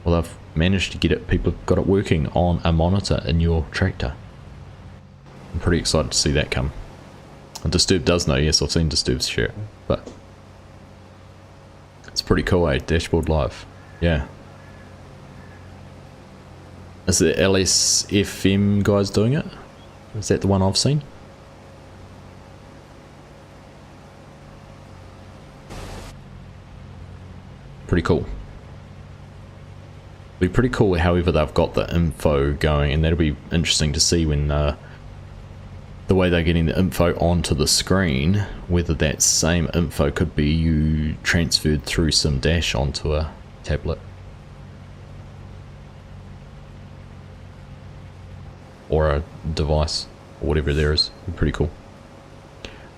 Well, I've managed to get it, people have got it working on a monitor in your tractor. I'm pretty excited to see that come. And Disturb does know, yes, I've seen Disturb's share it, but it's pretty cool, eh? Dashboard Live. Yeah. Is the LSFM guys doing it? Is that the one I've seen? Pretty cool. Be pretty cool, however they've got the info going, and that'll be interesting to see when the way they're getting the info onto the screen, whether that same info could be you transferred through some dash onto a tablet. Or a device, or whatever there is. Be pretty cool.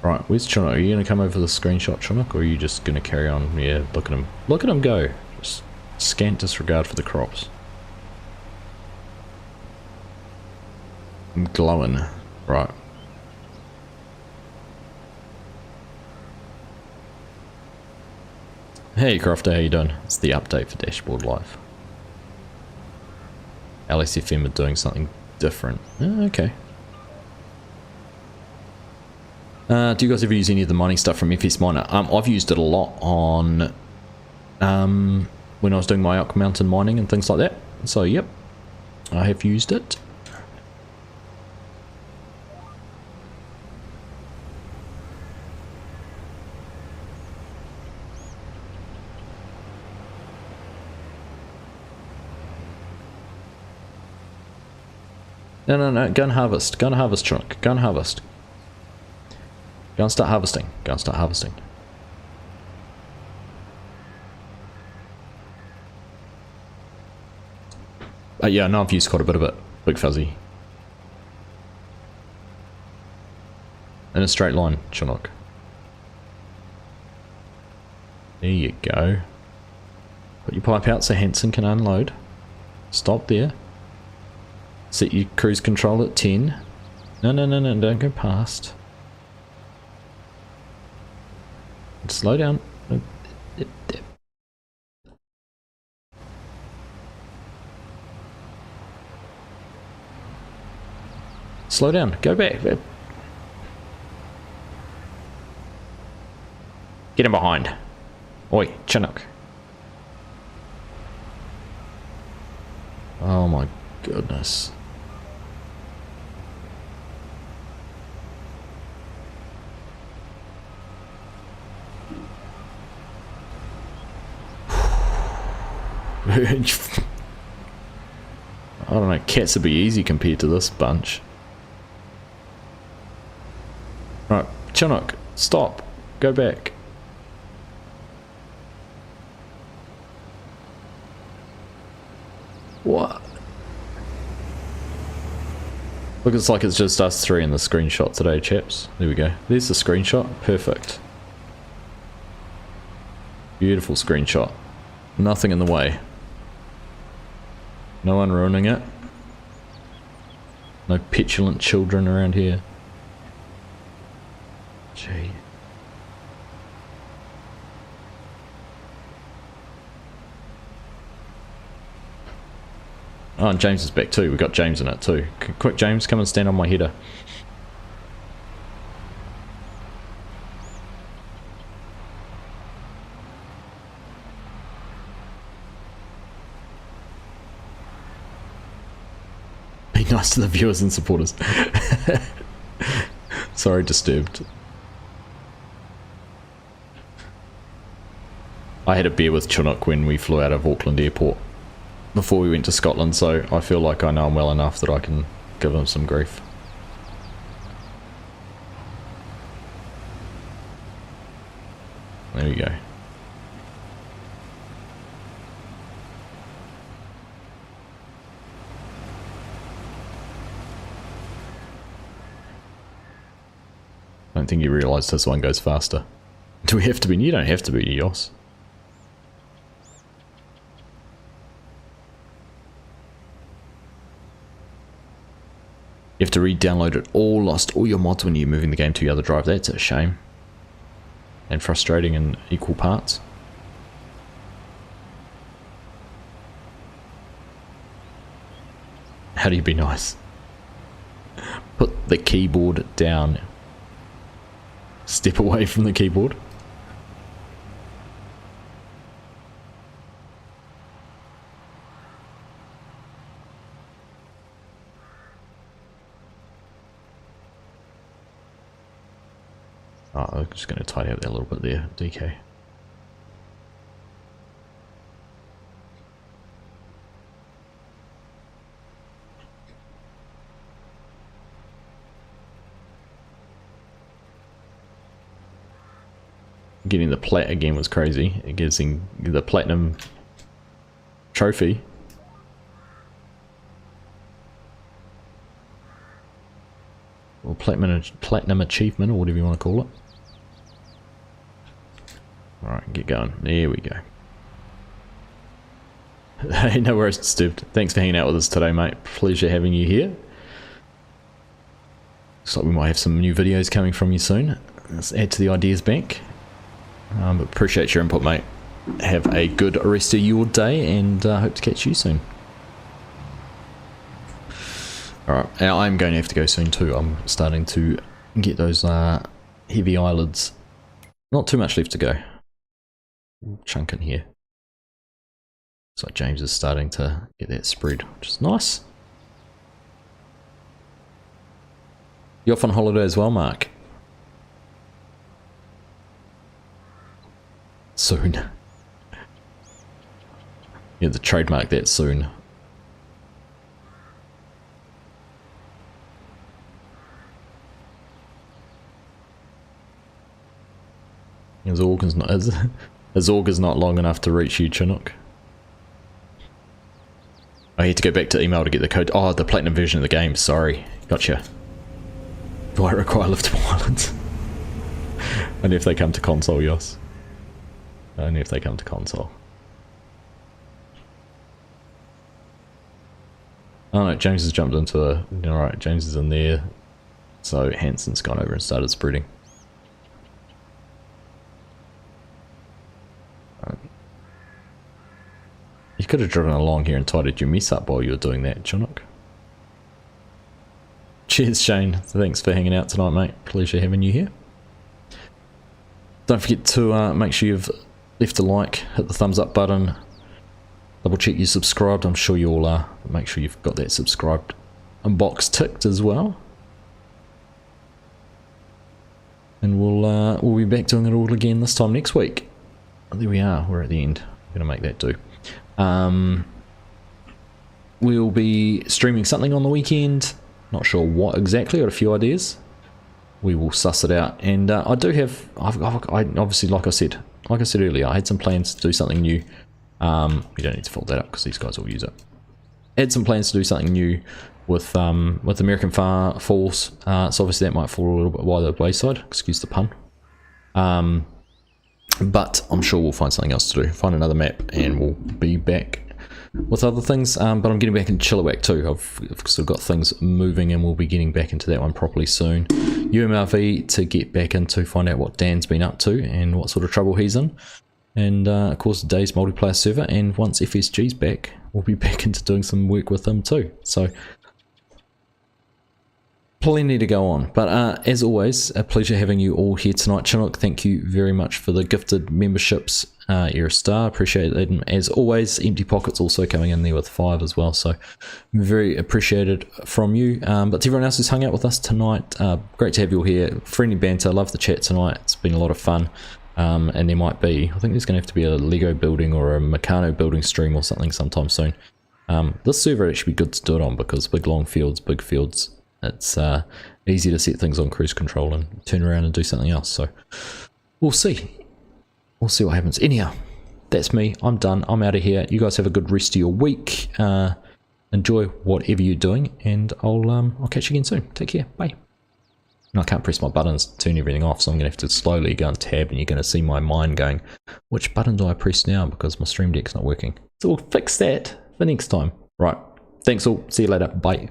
Right, where's Chinook? Are you going to come over the screenshot, Chinook, or are you just going to carry on? Yeah, look at him. Look at him go. Just scant disregard for the crops. I'm glowing. Right. Hey Crofter, how you doing? It's the update for Dashboard Live. LSFM are doing something different. Oh, okay. Do you guys ever use any of the mining stuff from FS Miner? I've used it a lot on when I was doing my Elk Mountain mining and things like that. So yep, I have used it. No, go and harvest. Go and harvest, Chinook. Go and harvest. Go and start harvesting. Go and start harvesting. Yeah, no, I've used quite a bit of it. Big Fuzzy. In a straight line, Chinook. There you go. Put your pipe out so Hanson can unload. Stop there. Set your cruise control at 10. No, don't go past. Slow down. Slow down. Go back. Get him behind. Oi, Chinook. Oh my goodness. I don't know, cats would be easy compared to this bunch. Right, Chinook, stop. Go back. What? Looks like it's just us three in the screenshot today, chaps. There we go. There's the screenshot. Perfect. Beautiful screenshot. Nothing in the way. No one ruining it. No petulant children around here. Gee. Oh, and James is back too. We got James in it too. Quick, James, come and stand on my header. Be nice to the viewers and supporters. Sorry, disturbed. I had a beer with Chinook when we flew out of Auckland Airport before we went to Scotland, so I feel like I know him well enough that I can give him some grief. There we go. I don't think you realised this one goes faster. Do we have to be? You don't have to be, Yos. You have to re-download it all, lost all your mods when you're moving the game to the other drive. That's a shame. And frustrating in equal parts. How do you be nice? Put the keyboard down. Step away from the keyboard. Oh, I'm just going to tidy up that a little bit there, DK. Getting the plat again was crazy. Getting the platinum trophy. Or platinum achievement, or whatever you want to call it. Alright, get going. There we go. Hey, no worries, disturbed. Thanks for hanging out with us today, mate. Pleasure having you here. Looks like we might have some new videos coming from you soon. Let's add to the ideas bank. But appreciate your input, mate. Have a good rest of your day, and hope to catch you soon. Alright, now I'm going to have to go soon too. I'm starting to get those heavy eyelids. Not too much left to go. Chunk in here. Looks like James is starting to get that spread, which is nice. You off on holiday as well, Mark? Soon. Yeah, the trademark that soon. His organ's not his organ's not long enough to reach you, Chinook. I had to go back to email to get the code. Oh, the platinum version of the game. Sorry, gotcha. Do I require liftable islands? Only if they come to console, yes. Only if they come to console. Oh no, James has jumped into a... Alright, James is in there. So Hanson's gone over and started spreading. You could have driven along here and tidied your mess up while you were doing that, Chinook. Cheers, Shane. Thanks for hanging out tonight, mate. Pleasure having you here. Don't forget to make sure you've left a like, hit the thumbs up button, double check you subscribed. I'm sure you'll make sure you've got that subscribed box ticked as well. And we'll be back doing it all again this time next week. There we are. We're at the end. I'm gonna make that do. We'll be streaming something on the weekend. Not sure what exactly. Got a few ideas. We will suss it out. And I do have. I obviously, like I said earlier, I had some plans to do something new. You don't need to fold that up because these guys will use it. Had some plans to do something new with American Falls. So obviously that might fall a little bit by the wayside. Excuse the pun. But I'm sure we'll find something else to do. Find another map and we'll be back with other things. But I'm getting back into Chilliwack too. I've still got things moving and we'll be getting back into that one properly soon. UMRV to get back into, find out what Dan's been up to and what sort of trouble he's in. And of course Dave's multiplayer server, and once FSG's back, we'll be back into doing some work with him too. So plenty to go on, but as always, a pleasure having you all here tonight. Chinook, thank you very much for the gifted memberships. You're a star, appreciate it. And as always, Empty Pockets also coming in there with 5 as well, so very appreciated from you. But to everyone else who's hung out with us tonight, great to have you all here. Friendly banter, love the chat tonight, it's been a lot of fun. And there might be, I think there's going to have to be a Lego building or a Meccano building stream or something sometime soon. This server would actually be good to do it on because big long fields, big fields. It's easy to set things on cruise control and turn around and do something else. So we'll see. We'll see what happens. Anyhow, that's me. I'm done. I'm out of here. You guys have a good rest of your week. Enjoy whatever you're doing, and I'll catch you again soon. Take care. Bye. And I can't press my buttons to turn everything off, so I'm going to have to slowly go and tab, and you're going to see my mind going, which button do I press now because my Stream Deck's not working? So we'll fix that for next time. Right, thanks all, see you later, bye.